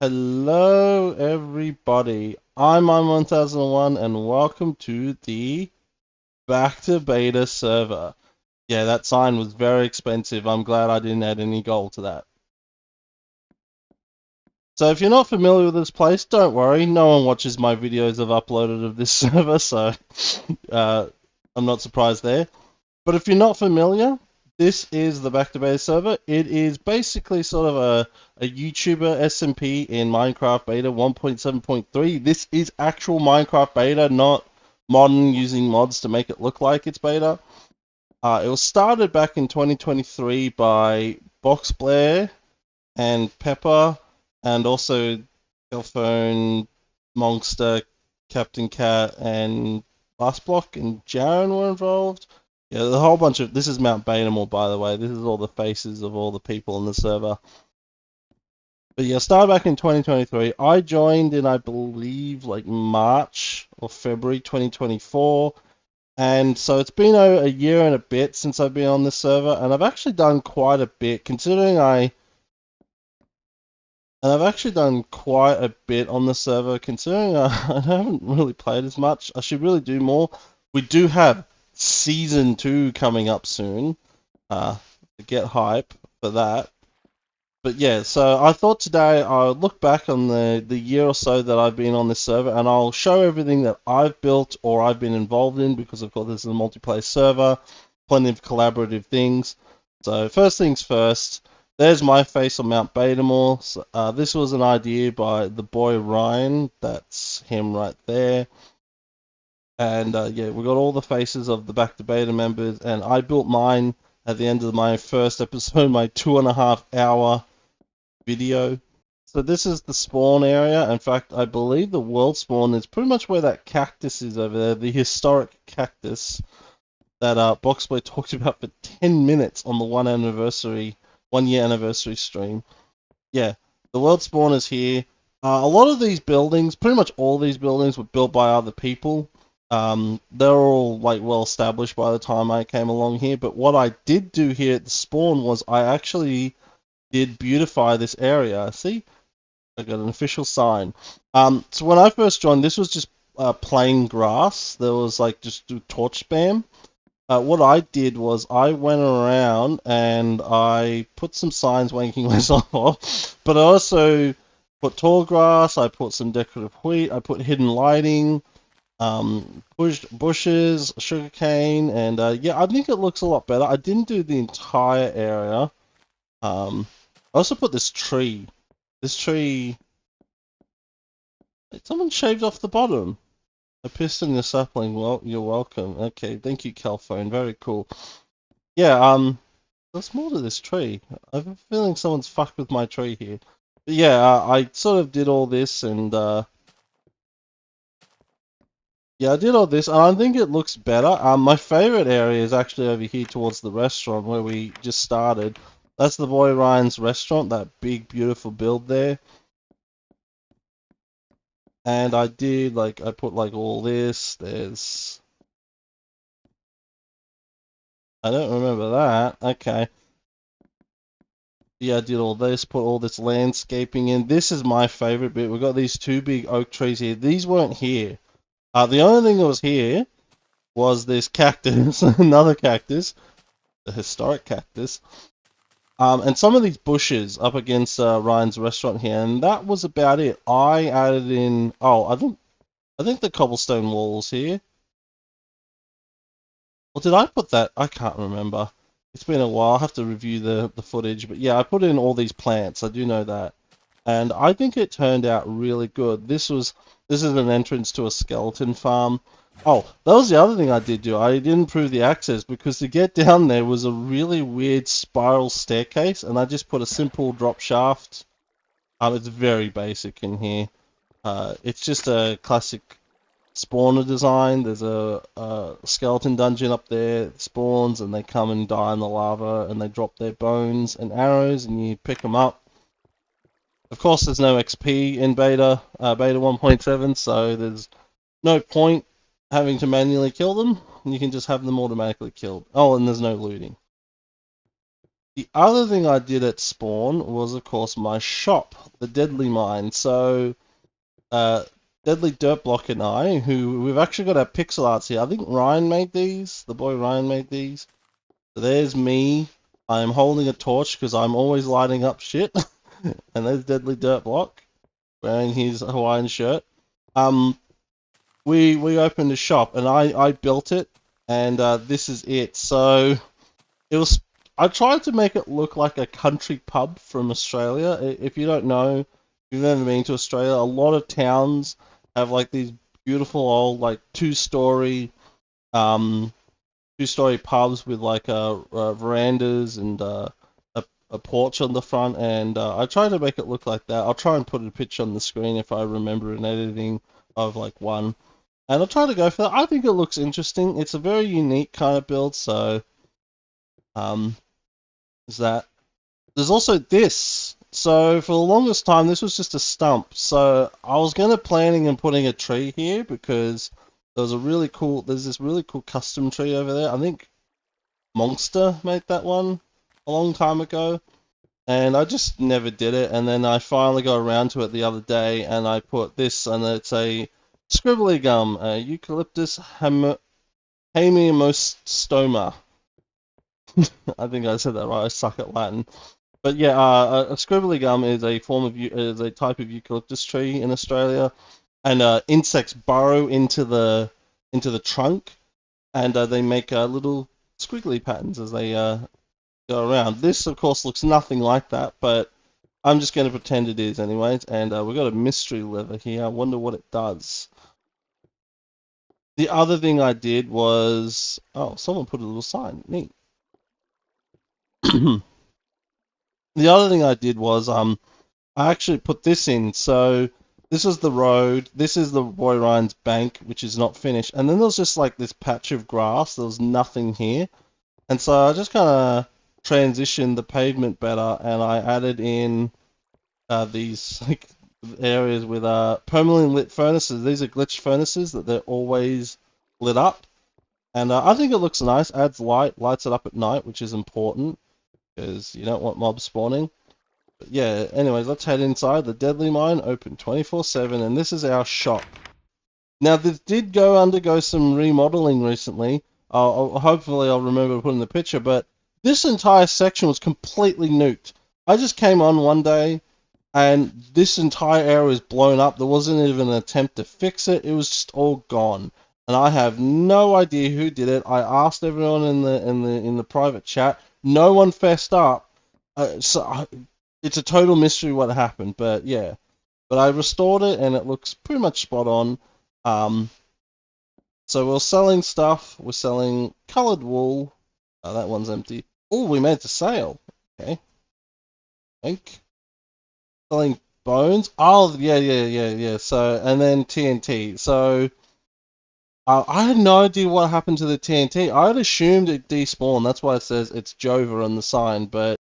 Hello, everybody. I'm 1001, and welcome to the Back to Beta server. Yeah, that sign was very expensive. I'm glad I didn't add any gold to that. So if you're not familiar with this place, don't worry. No one watches my videos I've uploaded of this server, so uh, I'm not surprised there. But if you're not familiar, this is the Back to Beta server. It is basically sort of a YouTuber SMP in Minecraft Beta 1.7.3. This is actual Minecraft Beta, not modern using mods to make it look like it's beta. It was started back in 2023 by Box Blair and Pepper, and also Cellphone, Monster, Captain Cat, and Last Block and Jaren were involved. Yeah, there's a whole bunch of. This is Mount Betamales, by the way. This is all the faces of all the people in the server. But yeah, started back in 2023. I joined in, I believe, like March or February 2024. And so it's been a year and a bit since I've been on this server, and I've actually done quite a bit, considering I've actually done quite a bit on the server, considering I haven't really played as much. I should really do more. We do have Season 2 coming up soon. Get hype for that. But yeah, so I thought today I'll look back on the year or so that I've been on this server, and I'll show everything that I've built or I've been involved in, because of course this is a multiplayer server, plenty of collaborative things. So first things first, there's my face on Mount Betamales. This was an idea by the boy Ryan, that's him right there. And yeah, we got all the faces of the Back to Beta members, and I built mine at the end of my first episode, my 2.5 hour video. So this is the spawn area. In fact, I believe the world spawn is pretty much where that cactus is over there, the historic cactus that Boxboy talked about for 10 minutes on the 1 year anniversary stream. Yeah, the world spawn is here. A lot of these buildings, pretty much all these buildings, were built by other people. They're all like well established by the time I came along here. But what I did do here at the spawn was I actually did beautify this area. See, I got an official sign. So when I first joined, this was just plain grass. There was like just torch spam. What I did was I went around and I put some signs wanking myself off, but I also put tall grass, I put some decorative wheat, I put hidden lighting, bushes, sugarcane, and yeah, I think it looks a lot better. I didn't do the entire area. I also put this tree. This tree. Someone shaved off the bottom. A piston in the sapling. Well, you're welcome. Okay, thank you, Calphone. Very cool. Yeah, there's more to this tree. I have a feeling someone's fucked with my tree here. But yeah, I sort of did all this, and yeah, I did all this, and I think it looks better. My favorite area is actually over here towards the restaurant where we just started. That's the boy Ryan's restaurant, that big, beautiful build there. And I did, like, I put, like, all this. There's... I don't remember that. Okay. Yeah, I did all this, put all this landscaping in. This is my favorite bit. We've got these two big oak trees here. These weren't here. The only thing that was here was this cactus, another cactus, the historic cactus. And some of these bushes up against Ryan's restaurant here, and that was about it. I added in... Oh, I think the cobblestone walls here. Or did I put that? I can't remember. It's been a while. I'll have to review the footage. But yeah, I put in all these plants. I do know that. And I think it turned out really good. This is an entrance to a skeleton farm. Oh, that was the other thing I did do. I did improve the access because to get down there was a really weird spiral staircase, and I just put a simple drop shaft. It's very basic in here. It's just a classic spawner design. There's a skeleton dungeon up there. It spawns and they come and die in the lava and they drop their bones and arrows and you pick them up. Of course, there's no XP in beta 1.7, so there's no point having to manually kill them. You can just have them automatically killed. Oh, and there's no looting. The other thing I did at spawn was, of course, my shop, the Deadly Mine. So, Deadly Dirt Block and I, who we've actually got our pixel arts here. I think Ryan made these. The boy Ryan made these. So there's me. I'm holding a torch because I'm always lighting up shit. And there's Deadly Dirt Block wearing his Hawaiian shirt. We opened a shop and I built it, and this is it. So it was. I tried to make it look like a country pub from Australia. If you don't know, if you've never been to Australia, a lot of towns have like these beautiful old like um two-story pubs with like verandas and a porch on the front. And I tried to make it look like that. I'll try and put a picture on the screen if I remember an editing of like one. And I'll try to go for that. I think it looks interesting. It's a very unique kind of build, so is that. There's also this. So for the longest time, this was just a stump. So I was gonna planning on putting a tree here because there's this really cool custom tree over there. I think Monster made that one a long time ago, and I just never did it. And then I finally got around to it the other day, and I put this, and it's a scribbly gum, Eucalyptus hamiamostoma. I think I said that right. I suck at Latin. But yeah, a scribbly gum is a type of eucalyptus tree in Australia, and insects burrow into the trunk, and they make little squiggly patterns as they go around. This, of course, looks nothing like that, but I'm just going to pretend it is anyways. And we've got a mystery leather here. I wonder what it does. The other thing I did was, oh, someone put a little sign. Neat. The other thing I did was I actually put this in. So this is the road. This is the Boy Ryan's bank, which is not finished. And then there's just like this patch of grass. There was nothing here. And so I just kind of transitioned the pavement better, and I added in these like areas with permanently lit furnaces. These are glitch furnaces that they're always lit up. And I think it looks nice. Adds lights it up at night, which is important because you don't want mobs spawning. But yeah, anyways, let's head inside. The Deadly Mine, open 24/7, and this is our shop. Now, this did undergo some remodeling recently. Hopefully I'll remember to put in the picture, but this entire section was completely nuked. I just came on one day, and this entire area was blown up. There wasn't even an attempt to fix it. It was just all gone. And I have no idea who did it. I asked everyone in the private chat. No one fessed up. It's a total mystery what happened, but yeah. But I restored it, and it looks pretty much spot on. So we're selling stuff. We're selling colored wool. Oh, that one's empty. Oh, we made it to sale. Okay. Think. Selling bones. Oh, yeah. So, and then TNT. So, I had no idea what happened to the TNT. I had assumed it despawned. That's why it says it's Jova on the sign. But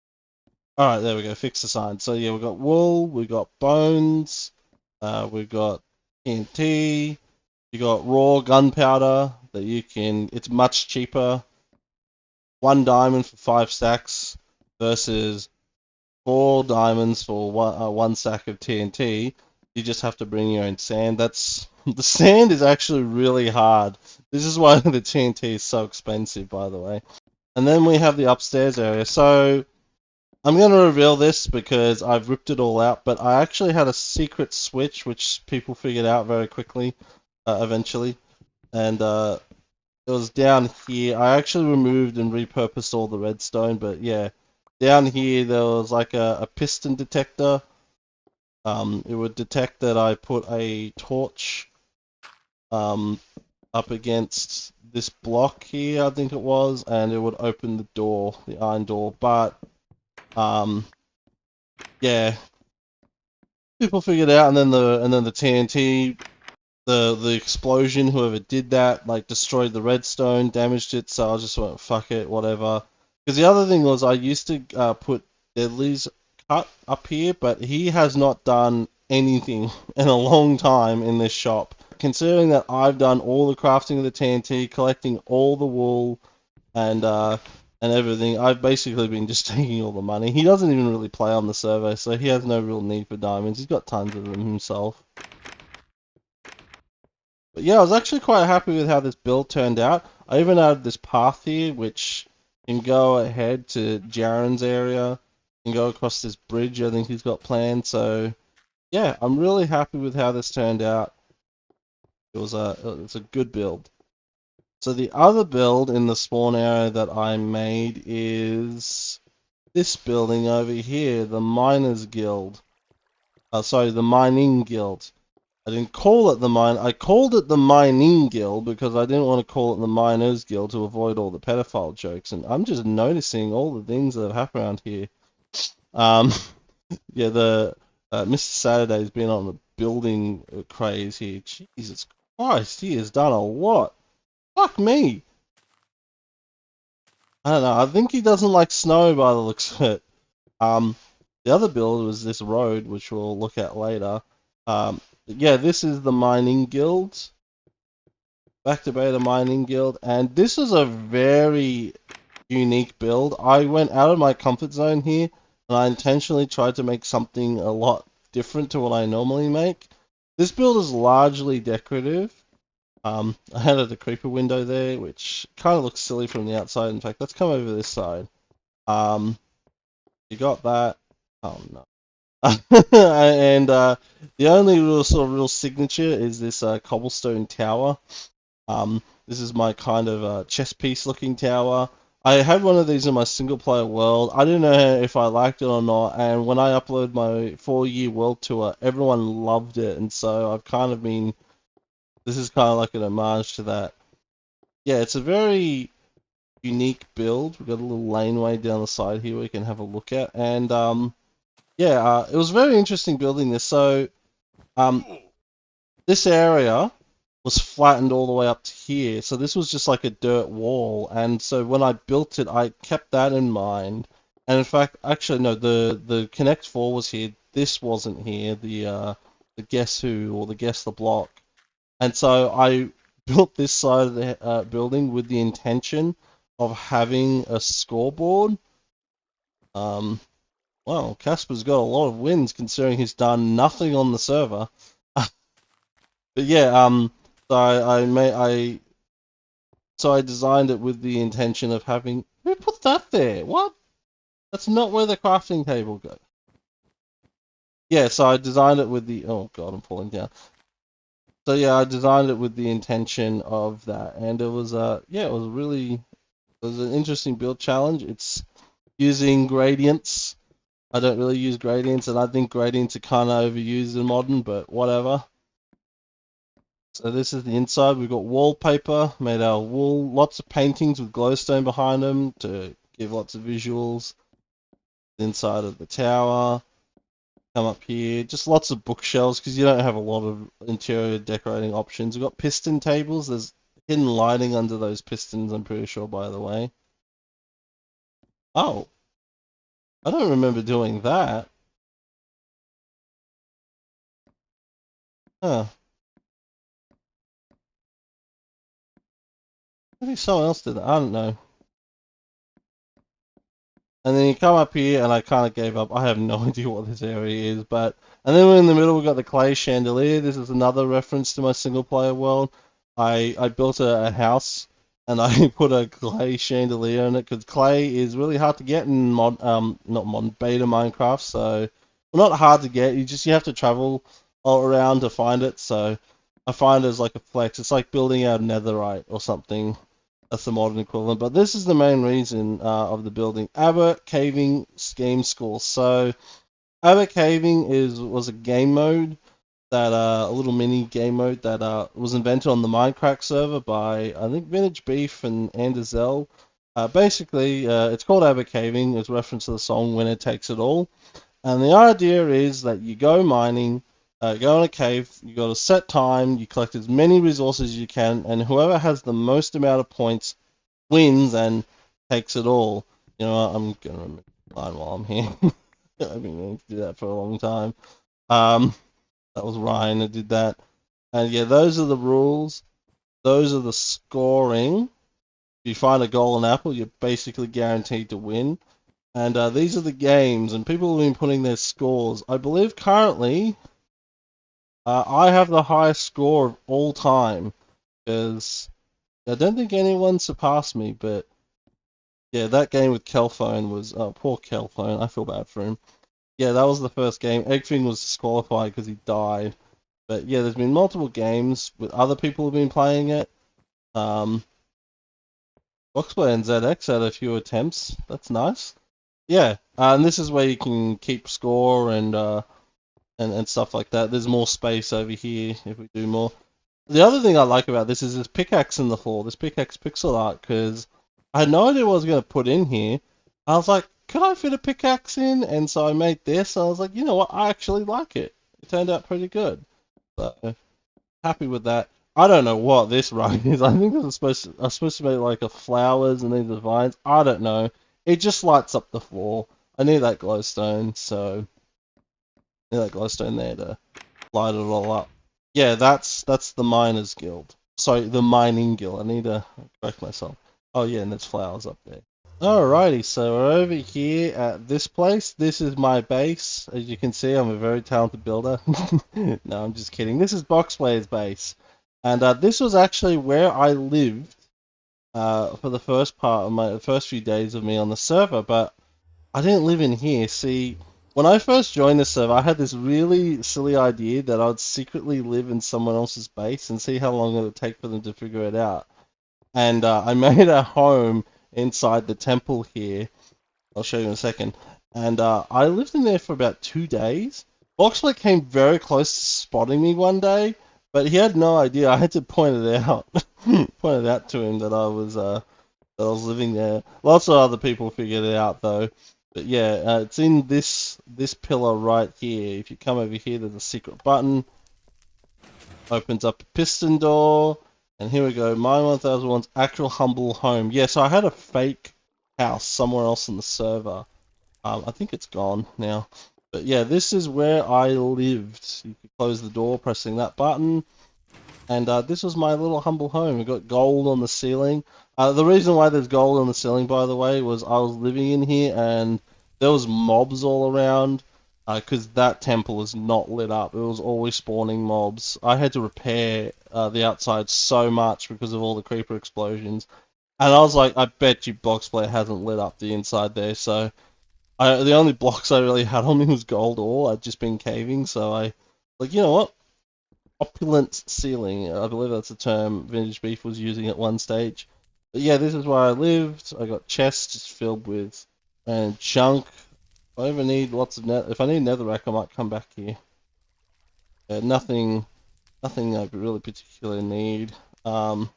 alright, there we go. Fix the sign. So yeah, we got wool. We got bones. We've got TNT. You got raw gunpowder that you can. It's much cheaper. 1 diamond for 5 stacks versus 4 diamonds for one stack of TNT. You just have to bring your own sand. The sand is actually really hard. This is why the TNT is so expensive, by the way. And then we have the upstairs area. So I'm going to reveal this because I've ripped it all out, but I actually had a secret switch which people figured out very quickly, eventually. And it was down here. I actually removed and repurposed all the redstone, but yeah. Down here there was like a piston detector. It would detect that I put a torch up against this block here, I think it was, and it would open the door, the iron door. But yeah, people figured it out, and then the TNT, the explosion, whoever did that, like destroyed the redstone, damaged it. So I just went, fuck it, whatever. Because the other thing was I used to put Deadly's cut up here, but he has not done anything in a long time in this shop. Considering that I've done all the crafting of the TNT, collecting all the wool, and and everything. I've basically been just taking all the money. He doesn't even really play on the server, so he has no real need for diamonds. He's got tons of them himself. But yeah, I was actually quite happy with how this build turned out. I even added this path here, which can go ahead to Jaren's area and go across this bridge I think he's got planned. So yeah, I'm really happy with how this turned out. It's a good build. So the other build in the spawn area that I made is this building over here, the Miners Guild. Sorry, the Mining Guild. I didn't call it the mine. I called it the Mining Guild because I didn't want to call it the Miners Guild to avoid all the pedophile jokes. And I'm just noticing all the things that have happened around here. Um, yeah, the Mr. Saturday's been on the building craze here. Jesus Christ, he has done a lot. Fuck me. I don't know. I think he doesn't like snow by the looks of it. Um, the other build was this road, which we'll look at later. Yeah, this is the Mining Guild. Back to Beta Mining Guild. And this is a very unique build. I went out of my comfort zone here, and I intentionally tried to make something a lot different to what I normally make. This build is largely decorative. I added a creeper window there, which kind of looks silly from the outside. In fact, let's come over this side. You got that. Oh no. And the only real signature is this cobblestone tower. This is my kind of chess piece looking tower. I had one of these in my single player world. I didn't know if I liked it or not, and when I uploaded my 4-year world tour, everyone loved it, and so I've kind of been. This is kind of like an homage to that. Yeah, it's a very unique build. We've got a little laneway down the side here we can have a look at, and yeah, it was very interesting building this. So, this area was flattened all the way up to here, so this was just like a dirt wall. And so when I built it, I kept that in mind. And in fact, actually, no, the Connect 4 was here. This wasn't here. The Guess Who or the Guess the Block. And so I built this side of the building with the intention of having a scoreboard. Well, Casper's got a lot of wins considering he's done nothing on the server. But yeah, so I designed it with the intention of having. Who put that there? What? That's not where the crafting table goes. Yeah, so I designed it with the. Oh god, I'm falling down. So yeah, I designed it with the intention of that, and it was yeah, it was an interesting build challenge. It's using gradients. I don't really use gradients, and I think gradients are kind of overused in modern, but whatever. So this is the inside. We've got wallpaper made out of wool, lots of paintings with glowstone behind them to give lots of visuals. Inside of the tower. Come up here, just lots of bookshelves because you don't have a lot of interior decorating options. We've got piston tables. There's hidden lighting under those pistons, I'm pretty sure, by the way. Oh, I don't remember doing that. Huh. Maybe someone else did that. I don't know. And then you come up here, and I kind of gave up. I have no idea what this area is, but and then in the middle we've got the clay chandelier. This is another reference to my single player world. I built a house, and I put a clay chandelier in it because clay is really hard to get in not modern beta Minecraft. So well, not hard to get. You have to travel all around to find it. So I find it as like a flex. It's like building out netherite or something. That's the modern equivalent. But this is the main reason of the building. Aber Caving Scheme School. So Aber Caving was a game mode that a little mini game mode that was invented on the Minecraft server by I think Vintage Beef and Anderzel. Basically, it's called Aber Caving. It's a reference to the song "Winner Takes It All." And the idea is that you go mining, go in a cave, you got a set time, you collect as many resources as you can, and whoever has the most amount of points wins and takes it all. You know, I'm gonna remember the line while I'm here. I've been meaning to do that for a long time. That was Ryan that did that. And yeah, those are the rules. Those are the scoring. you find a golden apple, you're basically guaranteed to win. And these are the games, and people have been putting their scores. I believe currently I have the highest score of all time, because I don't think anyone surpassed me, but yeah, that game with Kelphone was, oh, poor Kelphone, I feel bad for him. Yeah, that was the first game. Eggfin was disqualified because he died. But yeah, there's been multiple games with other people who've been playing it. Um, Boxplay and ZX had a few attempts. That's nice. Yeah, and this is where you can keep score and stuff like that. There's more space over here if we do more. The other thing I like about this is this pickaxe in the floor, this pickaxe pixel art, because I had no idea what I was going to put in here. I was like, could I fit a pickaxe in? And so I made this. I was like, you know what? I actually like it. It turned out pretty good. So happy with that. I don't know what this rug is. I think I'm supposed to make like a flowers and these are vines. I don't know. It just lights up the floor. I need that glowstone, so I need that glowstone there to light it all up. Yeah, that's the miners guild. Sorry, the mining guild. I need to correct myself. Oh yeah, and there's flowers up there. Alrighty, so we're over here at this place. This is my base. As you can see, I'm a very talented builder. No, I'm just kidding. This is Boxplayer's base. And this was actually where I lived for the first part of my first few days of me on the server, but I didn't live in here. See, when I first joined the server, I had this really silly idea that I'd secretly live in someone else's base and see how long it would take for them to figure it out. And I made a home inside the temple here. I'll show you in a second. And I lived in there for about 2 days. Boxplay came very close to spotting me one day, but he had no idea. I had to point it out, point it out to him that I was living there. Lots of other people figured it out though. But yeah, it's in this pillar right here. If you come over here, there's a secret button. Opens up a piston door. And here we go, my 1001's actual humble home. Yeah, so I had a fake house somewhere else in the server. I think it's gone now. But yeah, this is where I lived. You can close the door pressing that button. And this was my little humble home. We got gold on the ceiling. The reason why there's gold on the ceiling, by the way, was I was living in here and there was mobs all around. Because that temple is not lit up. It was always spawning mobs. I had to repair the outside so much because of all the creeper explosions. And I was like, I bet you Boxplay hasn't lit up the inside there. So the only blocks I really had on me was gold ore. I'd just been caving, so like, you know what? Opulent ceiling. I believe that's a term Vintage Beef was using at one stage. But yeah, this is where I lived. I got chests filled with junk. If I ever need lots of if I need netherrack, I might come back here. Nothing I really particularly need. Some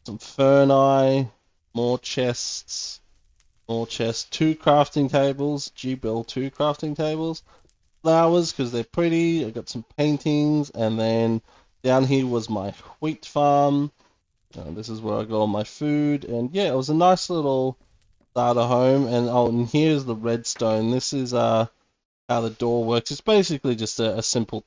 ferni, more chests, two crafting tables, G-Bill 2 crafting tables, flowers because they're pretty. I got some paintings, and then down here was my wheat farm. This is where I got all my food, and yeah, it was a nice little starter home. And here's the redstone. This is how the door works. It's basically just a simple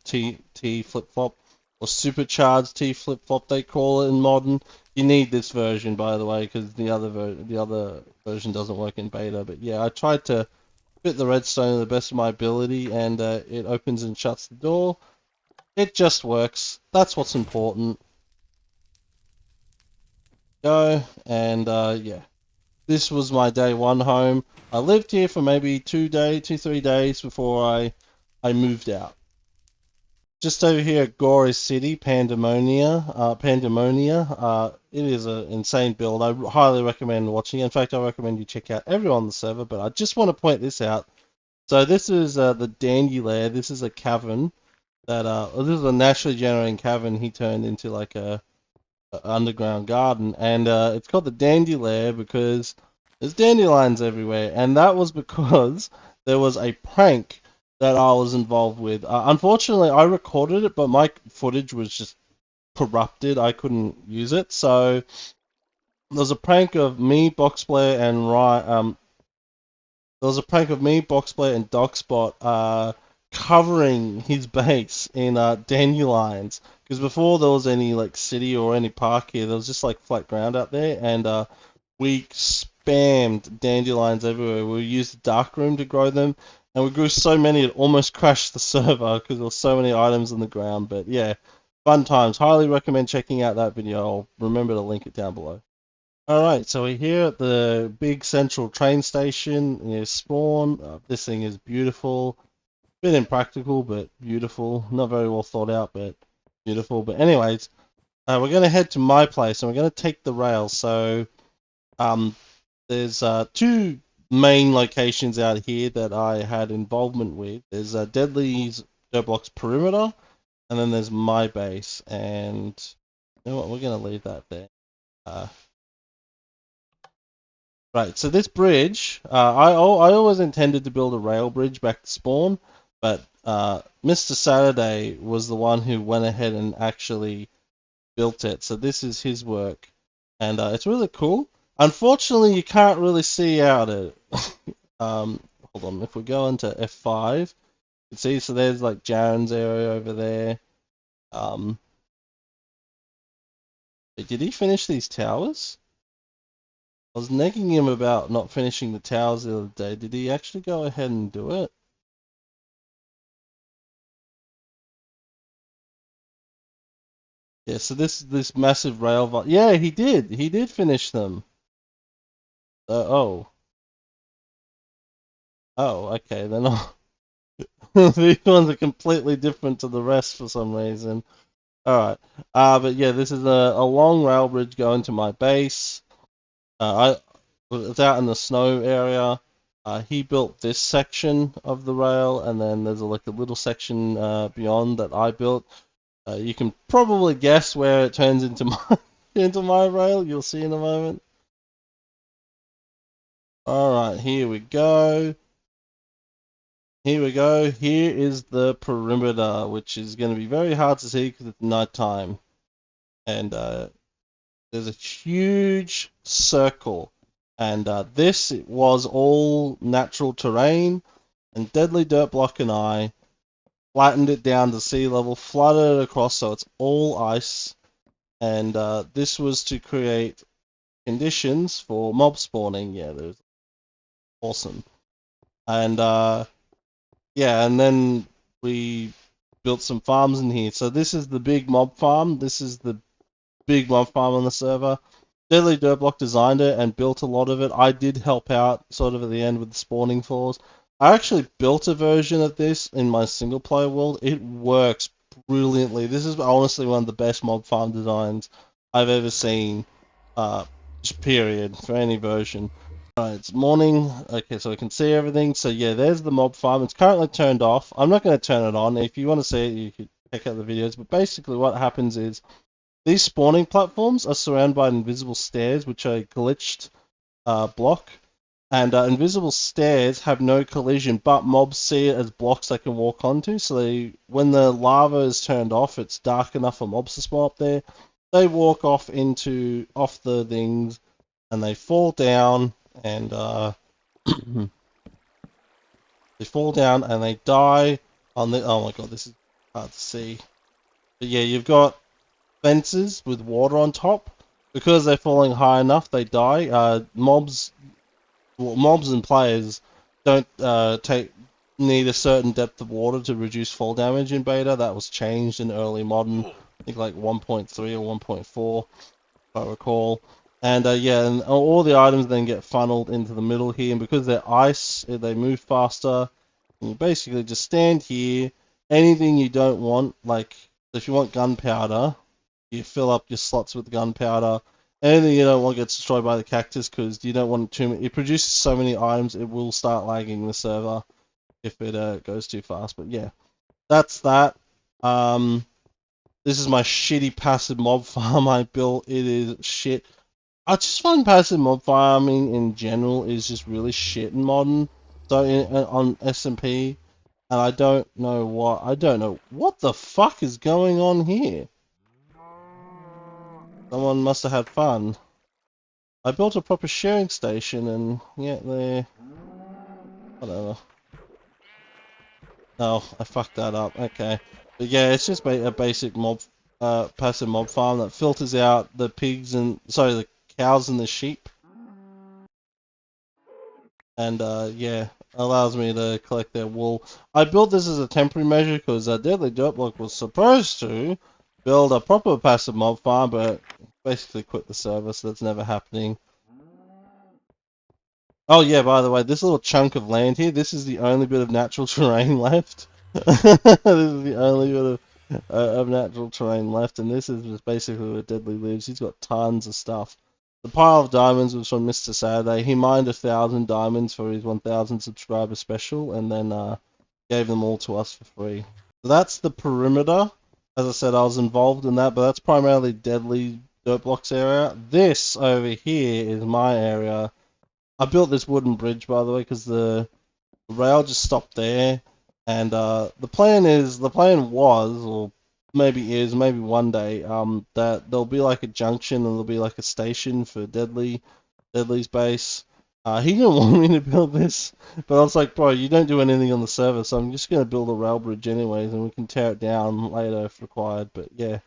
T flip flop or supercharged T flip flop they call it in modern. You need this version, by the way, because the other version doesn't work in beta. But yeah, I tried to fit the redstone to the best of my ability, and it opens and shuts the door. It just works. That's what's important. Go, and yeah. This was my day one home. I lived here for maybe 3 days before I moved out. Just over here at Gory City, Pandemonia. It is an insane build. I highly recommend watching. In fact, I recommend you check out everyone on the server, but I just want to point this out. So this is the Dandy Lair. This is a cavern that this is a naturally generating cavern he turned into like a underground garden, and it's called the Dandy Lair because there's dandelions everywhere, and that was because there was a prank that I was involved with. Unfortunately, I recorded it, but my footage was just corrupted. I couldn't use it, so there was a prank of me, Boxplayer, and there was a prank of me, Boxplayer, and Dogspot covering his base in dandelions because before there was any like city or any park here, there was just like flat ground out there, and we spammed dandelions everywhere. We used the dark room to grow them, and we grew so many it almost crashed the server because there were so many items on the ground. But yeah, fun times. Highly recommend checking out that video. I'll remember to link it down below. Alright, so we're here at the big central train station near Spawn. This thing is beautiful. Bit impractical, but beautiful. Not very well thought out, but beautiful. But anyways, we're going to head to my place and we're going to take the rail. So there's two main locations out here that I had involvement with. There's Deadly's Dirt Blocks Perimeter, and then there's my base. And you know what, we're going to leave that there. Right, so this bridge, I always intended to build a rail bridge back to Spawn, but Mr. Saturday was the one who went ahead and actually built it. So this is his work, and it's really cool. Unfortunately, you can't really see out it. Hold on, if we go into F5, you can see, so there's like Jaren's area over there. Did he finish these towers? I was nagging him about not finishing the towers the other day. Did he actually go ahead and do it? Yeah, so this massive rail. Yeah, he did. He did finish them. Oh. Oh, okay. Then these ones are completely different to the rest for some reason. Alright. But yeah, this is a long rail bridge going to my base. It's out in the snow area. He built this section of the rail, and then there's like a little section beyond that I built. You can probably guess where it turns into my into my rail. You'll see in a moment. Alright, here we go. Here we go. Here is the perimeter, which is going to be very hard to see because it's nighttime. And there's a huge circle. And this was all natural terrain. And Deadly Dirt Block and I flattened it down to sea level, flooded it across so it's all ice. And this was to create conditions for mob spawning. Yeah, there's awesome. And yeah, and then we built some farms in here. So this is the big mob farm. This is the big mob farm on the server. Deadly Dirtblock designed it and built a lot of it. I did help out sort of at the end with the spawning floors. I actually built a version of this in my single player world. It works brilliantly. This is honestly one of the best mob farm designs I've ever seen. Just period for any version. Alright, it's morning. Okay, so we can see everything. So yeah, there's the mob farm. It's currently turned off. I'm not going to turn it on. If you want to see it, you can check out the videos. But basically what happens is these spawning platforms are surrounded by invisible stairs, which are a glitched block. And invisible stairs have no collision, but mobs see it as blocks they can walk onto. So when the lava is turned off, it's dark enough for mobs to spawn up there. They walk off the things, and they fall down, and they fall down and they die on the. Oh my god, this is hard to see. But yeah, you've got fences with water on top. Because they're falling high enough, they die. Mobs and players don't need a certain depth of water to reduce fall damage in beta. That was changed in early modern, I think like 1.3 or 1.4, if I recall. And yeah, and all the items then get funneled into the middle here, and because they're ice, they move faster. And you basically just stand here. Anything you don't want, like if you want gunpowder, you fill up your slots with gunpowder. Anything you don't want gets destroyed by the cactus because you don't want too many. It produces so many items, it will start lagging the server if it goes too fast. But yeah, that's that. This is my shitty passive mob farm I built. It is shit. I just find passive mob farming in general is just really shit in modern. So on SMP, and I don't know what the fuck is going on here. Someone must have had fun. I built a proper sharing station, and yet they whatever. Oh, I fucked that up. Okay, but yeah, it's just a basic mob passive mob farm that filters out the pigs and the cows and the sheep, and yeah, allows me to collect their wool. I built this as a temporary measure because Deadly Dirt Block was supposed to build a proper passive mob farm, but basically quit the server, so that's never happening. Oh yeah, by the way, this little chunk of land here, this is the only bit of natural terrain left. This is the only bit of natural terrain left, and this is just basically where Deadly lives. He's got tons of stuff. The pile of diamonds was from Mr. Saturday. He mined 1,000 diamonds for his 1,000 subscriber special, and then gave them all to us for free. So that's the perimeter. As I said, I was involved in that, but that's primarily Deadly Dirt Blocks area. This over here is my area. I built this wooden bridge, by the way, because the rail just stopped there. And the plan was, or maybe is, maybe one day, that there'll be like a junction and there'll be like a station for Deadly's base. He didn't want me to build this, but I was like, bro, you don't do anything on the server, so I'm just gonna build a rail bridge anyways, and we can tear it down later if required. But yeah,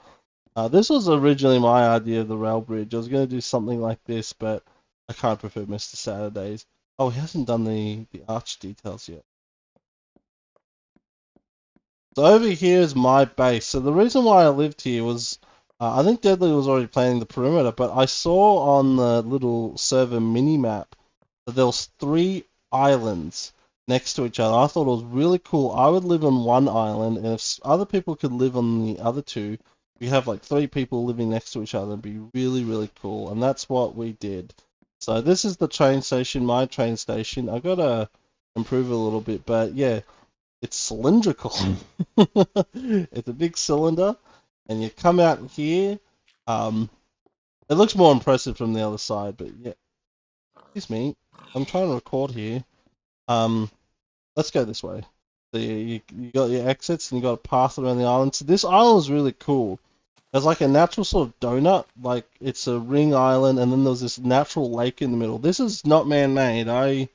this was originally my idea of the rail bridge. I was gonna do something like this, but I can't prefer Mr. Saturdays. Oh, he hasn't done the arch details yet. So over here is my base. So the reason why I lived here was, I think Deadly was already planning the perimeter, but I saw on the little server mini-map that there was 3 islands next to each other. I thought it was really cool. I would live on one island, and if other people could live on the other 2, we have like 3 people living next to each other. It'd be really, really cool, and that's what we did. So this is the train station, my train station. I gotta improve it a little bit, but yeah, it's cylindrical. It's a big cylinder, and you come out here. It looks more impressive from the other side, but yeah. Excuse me, I'm trying to record here. Let's go this way. So you got your exits, and you got a path around the island. So this island is really cool. There's like a natural sort of donut, like it's a ring island, and then there's this natural lake in the middle. This is not man-made. It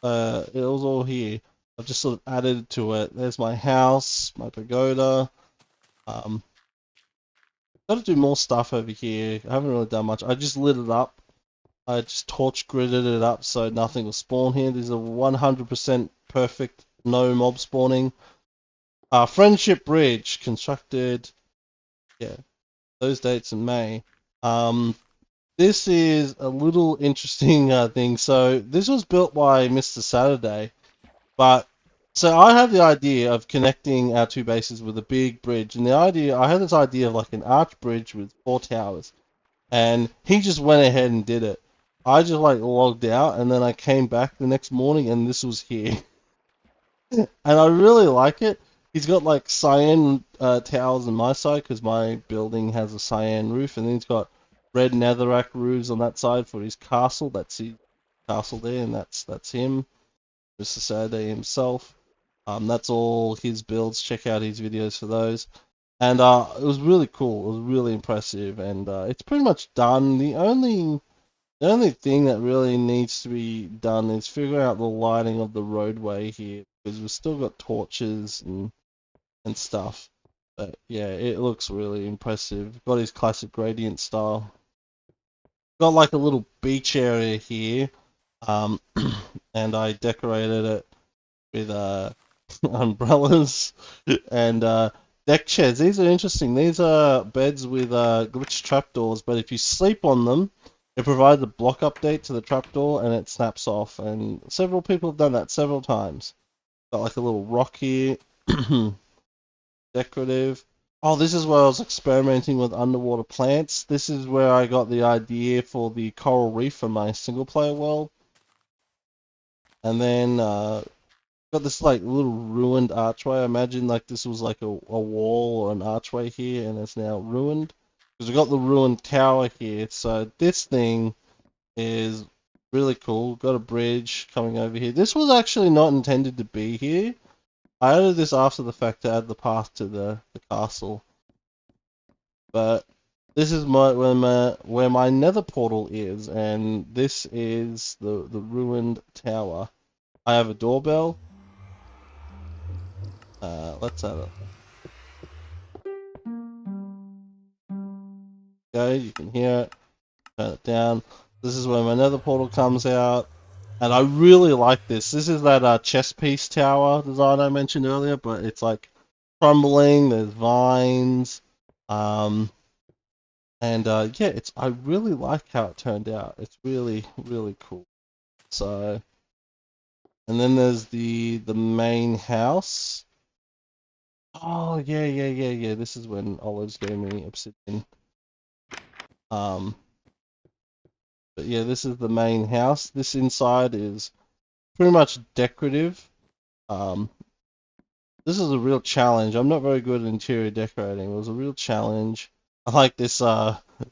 was all here. I've just sort of added to it. There's my house, my pagoda. Got to do more stuff over here. I haven't really done much. I just lit it up. I just torch gridded it up so nothing will spawn here. These are 100% perfect, no mob spawning. Friendship Bridge constructed. Yeah, those dates in May. This is a little interesting thing. So this was built by Mr. Saturday, but so I had the idea of connecting our 2 bases with a big bridge, and I had this idea of like an arch bridge with 4 towers, and he just went ahead and did it. I just like logged out, and then I came back the next morning, and this was here. And I really like it. He's got like cyan towers on my side because my building has a cyan roof, and then he's got red netherrack roofs on that side for his castle. That's his castle there, and that's him, Mr. Saturday himself. That's all his builds. Check out his videos for those. And it was really cool. It was really impressive, and it's pretty much done. The only thing that really needs to be done is figure out the lighting of the roadway here, because we've still got torches and stuff. But yeah, it looks really impressive. Got his classic gradient style. Got like a little beach area here, and I decorated it with umbrellas and deck chairs. These are interesting. These are beds with glitch trapdoors, but if you sleep on them, it provides a block update to the trapdoor and it snaps off. And several people have done that several times. Got like a little rock here. Decorative. Oh, this is where I was experimenting with underwater plants. This is where I got the idea for the coral reef for my single player world. And then got this like little ruined archway. I imagine like this was like a wall or an archway here, and it's now ruined. Because we got the ruined tower here. So this thing is really cool. Got a bridge coming over here. This was actually not intended to be here. I added this after the fact to add the path to the castle. But this is where my nether portal is, and this is the ruined tower. I have a doorbell. Let's have it. go. You can hear it. Turn it down. This is where my nether portal comes out. And I really like this. This is that chess piece tower design I mentioned earlier, but it's like crumbling. There's vines. Yeah, I really like how it turned out. It's really, really cool. So, and then there's the main house. Oh yeah. This is when Olives gave me obsidian. But yeah, this is the main house. This inside is pretty much decorative. This is a real challenge. I'm not very good at interior decorating. It was a real challenge. I like this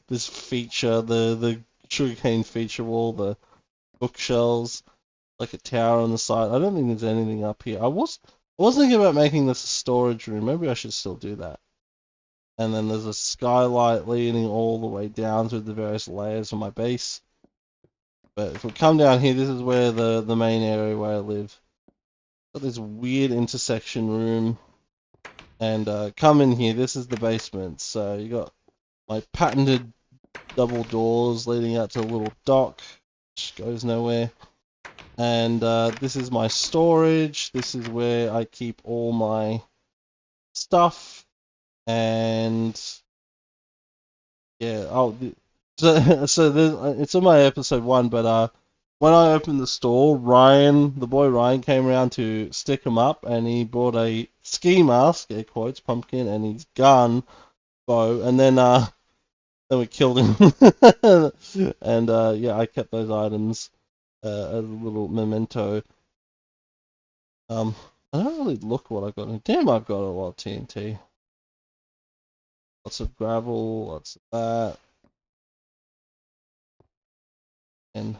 this feature, the sugarcane feature wall, the bookshelves, like a tower on the side. I don't think there's anything up here. I was thinking about making this a storage room. Maybe I should still do that. And then there's a skylight leading all the way down through the various layers of my base. But if we come down here, this is where the main area where I live. Got this weird intersection room. And come in here, this is the basement. So you got my patented double doors leading out to a little dock, which goes nowhere. And this is my storage. This is where I keep all my stuff. And yeah, it's on my episode 1, but when I opened the store, the boy Ryan came around to stick him up, and he brought a ski mask, air quotes, pumpkin, and his gun, bow, and then we killed him. And yeah, I kept those items as a little memento. I don't really look what I got. Damn, I've got a lot of TNT. Lots of gravel, lots of that. And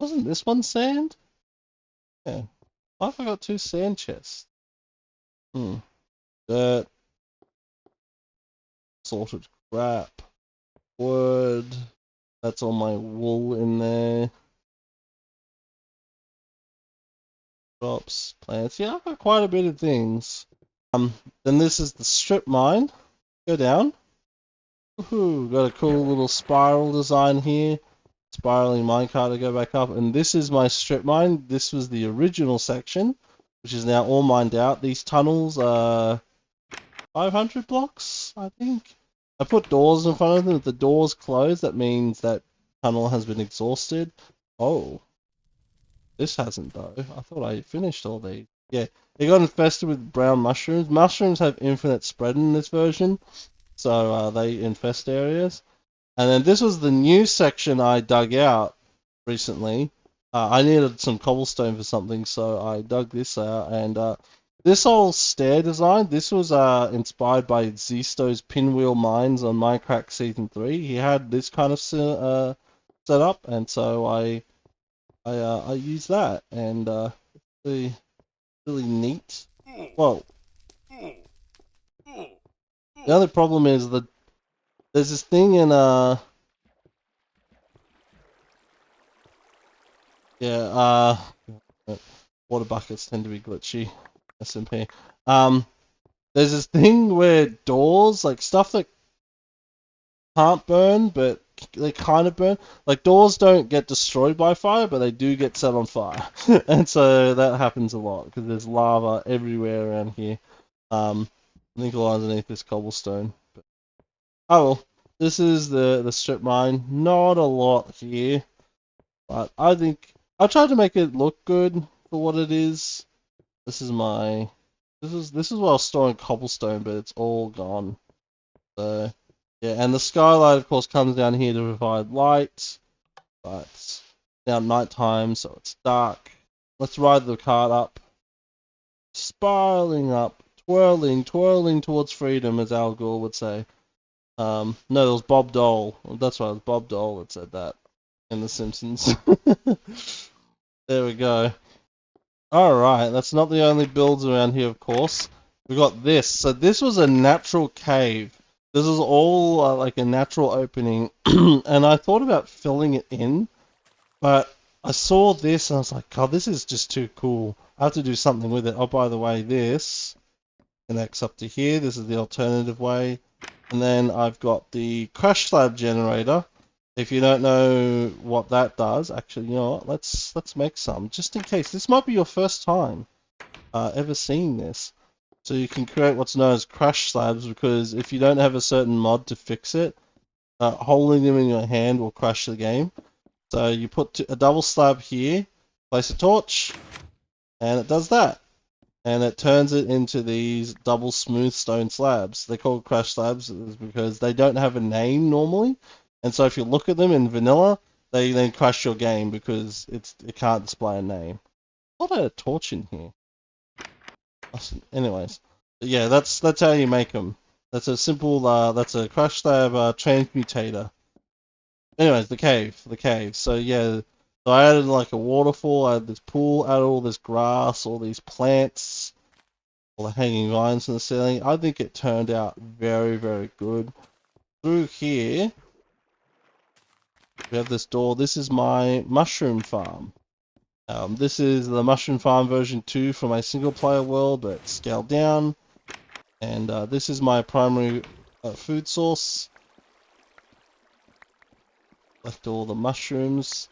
wasn't this one sand? Yeah. Why have I got 2 sand chests? Dirt. Sorted crap. Wood. That's all my wool in there. Crops, plants. Yeah, I've got quite a bit of things. Then this is the strip mine. Go down. Woohoo! Got a cool little spiral design here. Spiraling minecart to go back up. And this is my strip mine. This was the original section, which is now all mined out. These tunnels are 500 blocks, I think. I put doors in front of them. If the doors close, that means that tunnel has been exhausted. Oh. This hasn't though. I thought I finished all these. Yeah, it got infested with brown mushrooms. Mushrooms have infinite spread in this version, so they infest areas. And then this was the new section I dug out recently. I needed some cobblestone for something, so I dug this out. And this whole stair design, this was inspired by Zisto's Pinwheel Mines on Minecraft Season 3. He had this kind of set up, and so I use that, and really, really neat. Whoa. The other problem is that there's this thing in water buckets tend to be glitchy. SMP. There's this thing where doors, like stuff that can't burn, but they kind of burn. Like doors don't get destroyed by fire, but they do get set on fire, and so that happens a lot because there's lava everywhere around here. I think all underneath this cobblestone. But, oh well, this is the strip mine. Not a lot here, but I think I tried to make it look good for what it is. This is where I was storing cobblestone, but it's all gone. So. Yeah, and the skylight, of course, comes down here to provide light, but it's now nighttime, so it's dark. Let's ride the cart up, spiraling up, twirling towards freedom, as Al Gore would say. No, it was Bob Dole. That's right, it was Bob Dole that said that in The Simpsons. There we go. Alright, that's not the only builds around here, of course. We got this. So this was a natural cave. This is all like a natural opening, and I thought about filling it in, but I saw this and I was like, God, this is just too cool. I have to do something with it. Oh, by the way, this connects up to here. This is the alternative way. And then I've got the crash slab generator. If you don't know what that does, actually, you know what? Let's make some just in case. This might be your first time ever seeing this. So you can create what's known as crash slabs, because if you don't have a certain mod to fix it, holding them in your hand will crash the game. So you put a double slab here, place a torch, and it does that. And it turns it into these double smooth stone slabs. They're called crash slabs because they don't have a name normally. And so if you look at them in vanilla, they then crash your game because it can't display a name. I thought I had a torch in here. Anyways, yeah, that's how you make them. That's a simple, that's a crash slab transmutator. Anyways, the cave. So yeah, so I added like a waterfall, I had this pool, added all this grass, all these plants, all the hanging vines in the ceiling. I think it turned out very, very good. Through here, we have this door. This is my mushroom farm. This is the mushroom farm version 2 for my single player world, but scaled down. And this is my primary food source. Left all the mushrooms.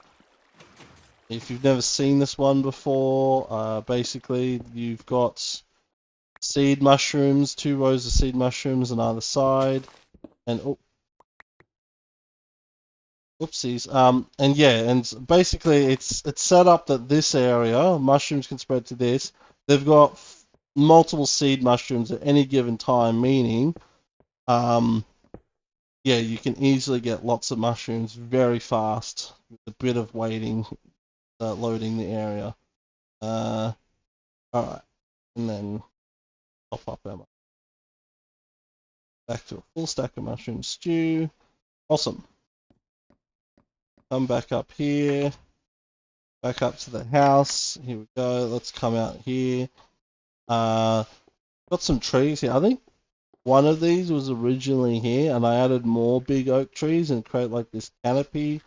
If you've never seen this one before, basically you've got seed mushrooms, 2 rows of seed mushrooms on either side, and oopsies. And yeah, and basically it's set up that this area, mushrooms can spread to this. They've got multiple seed mushrooms at any given time, meaning, yeah, you can easily get lots of mushrooms very fast with a bit of waiting, loading the area. Alright, and then top up our back to a full stack of mushroom stew. Awesome. Come back up here. Back up to the house. Here we go. Let's come out here. Got some trees here. I think one of these was originally here, and I added more big oak trees and create like this canopy,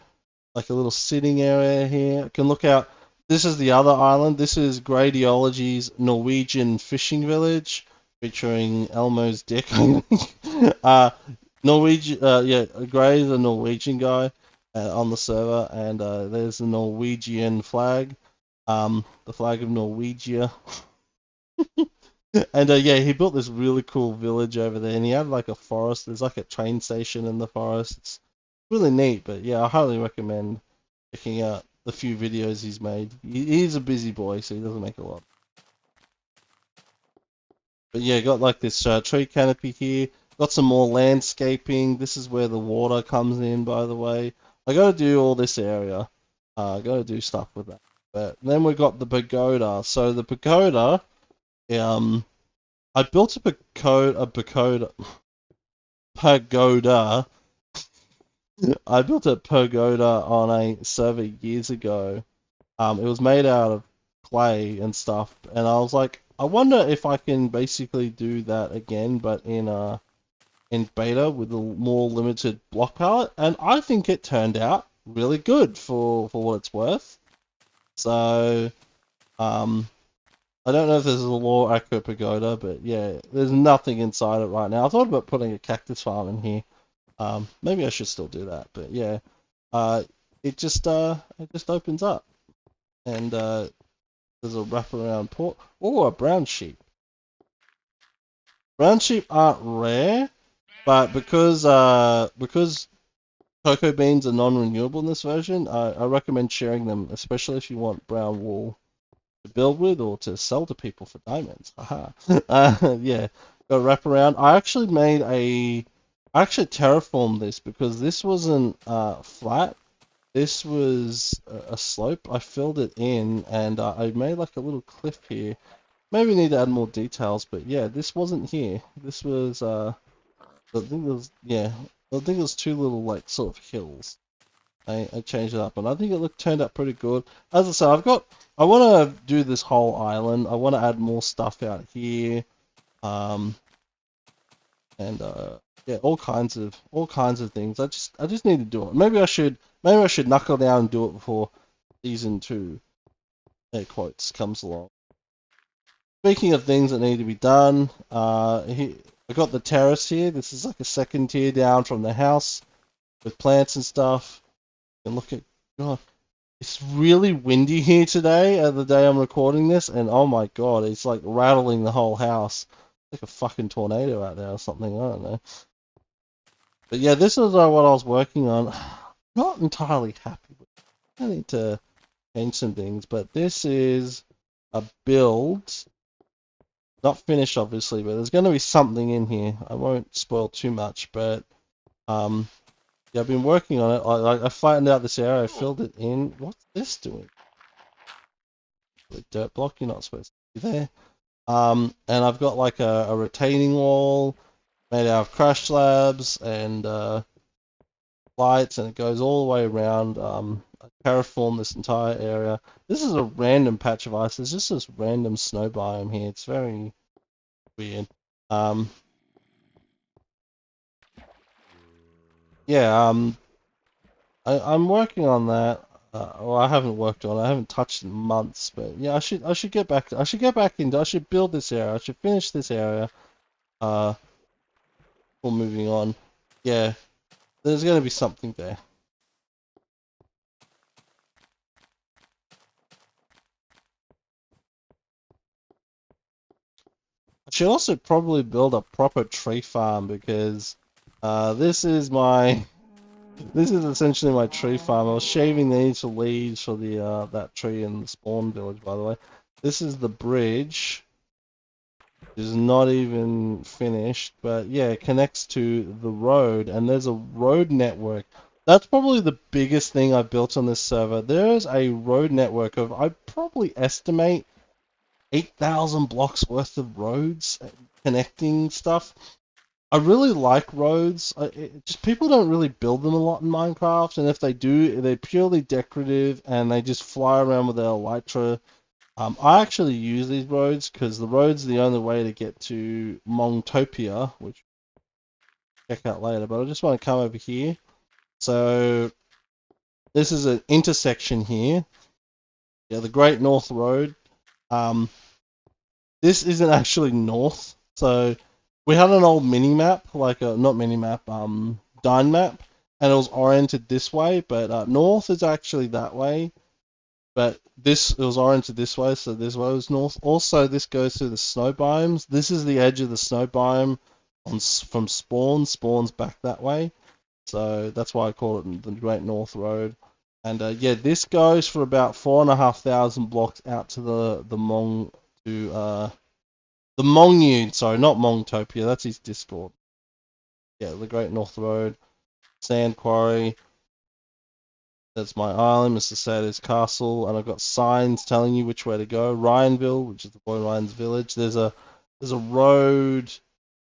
like a little sitting area here. I can look out. This is the other island. This is Gradiology's Norwegian fishing village, featuring Elmo's dick. Norwegian, yeah, Gray is a Norwegian guy on the server, and there's the Norwegian flag, the flag of Norwegia. And yeah, he built this really cool village over there, and he had like a forest. There's like a train station in the forest. It's really neat, but yeah, I highly recommend checking out the few videos he's made. He's a busy boy, so he doesn't make a lot. But yeah, got like this tree canopy here. Got some more landscaping. This is where the water comes in, by the way. I gotta do all this area. I gotta do stuff with that. But then we got the pagoda. So the pagoda, I built a pagoda. I built a pagoda on a server years ago. It was made out of clay and stuff, and I was like, I wonder if I can basically do that again, but in beta with a more limited block palette, and I think it turned out really good for what it's worth. So, I don't know if there's a more accurate pagoda, but yeah, there's nothing inside it right now. I thought about putting a cactus farm in here. Maybe I should still do that, but yeah, it just opens up, and there's a wraparound port. Oh, a brown sheep. Brown sheep aren't rare, but because cocoa beans are non-renewable in this version, I recommend sharing them, especially if you want brown wool to build with or to sell to people for diamonds. Haha. Yeah, got a wraparound. I actually terraformed this because this wasn't flat. This was a slope. I filled it in, and I made like a little cliff here. Maybe need to add more details, but yeah, this wasn't here. This was I think it was, yeah, I think it was 2 little like sort of hills. I changed it up, and I think it turned out pretty good. As I said, I want to do this whole island. I want to add more stuff out here, and yeah, all kinds of things. I just need to do it. Maybe I should knuckle down and do it before season 2, air quotes, comes along. Speaking of things that need to be done, I got the terrace here. This is like a second tier down from the house with plants and stuff. And look at, God, it's really windy here today, the day I'm recording this, and oh my God, it's like rattling the whole house. Like a fucking tornado out there or something, I don't know. But yeah, this is what I was working on. Not entirely happy with it. I need to change some things, but this is a build. Not finished, obviously, but there's going to be something in here. I won't spoil too much, but yeah, I've been working on it. I flattened out this area, I filled it in. What's this doing? The dirt block, you're not supposed to be there. And I've got like a retaining wall made out of crash slabs and lights, and it goes all the way around. I terraformed this entire area. This is a random patch of ice. There's just this random snow biome here. It's very weird. Yeah, I'm working on that. Well, I haven't worked on it. I haven't touched it in months, but yeah, I should get back. I should get back into. I should build this area. I should finish this area. Before moving on. Yeah, there's gonna be something there. I should also probably build a proper tree farm because this is my this is essentially my tree farm. I was shaving the initial leaves for the that tree in the spawn village, by the way. This is the bridge. Is not even finished, but yeah, it connects to the road, and there's a road network. That's probably the biggest thing I've built on this server. There's a road network of, I probably estimate 8,000 blocks worth of roads connecting stuff. I really like roads. Just people don't really build them a lot in Minecraft, and if they do, they're purely decorative, and they just fly around with their elytra. I actually use these roads because the road's the only way to get to Mongtopia, which we'll check out later, but I just want to come over here. So this is an intersection here. Yeah, the Great North Road. This isn't actually north. So we had an old mini map, like a not mini map, Dyn map, and it was oriented this way, but north is actually that way. But this, it was oriented this way, so this way was north. Also, this goes through the snow biomes. This is the edge of the snow biome from spawn. Spawn's back that way. So that's why I call it the Great North Road. And yeah, this goes for about 4,500 blocks out to the Mong to the Mong Yune. Sorry, not Mongtopia. That's his Discord. Yeah, the Great North Road, Sand Quarry. That's my island, Mr. Sad's castle, and I've got signs telling you which way to go. Ryanville, which is the boy Ryan's village. There's a road.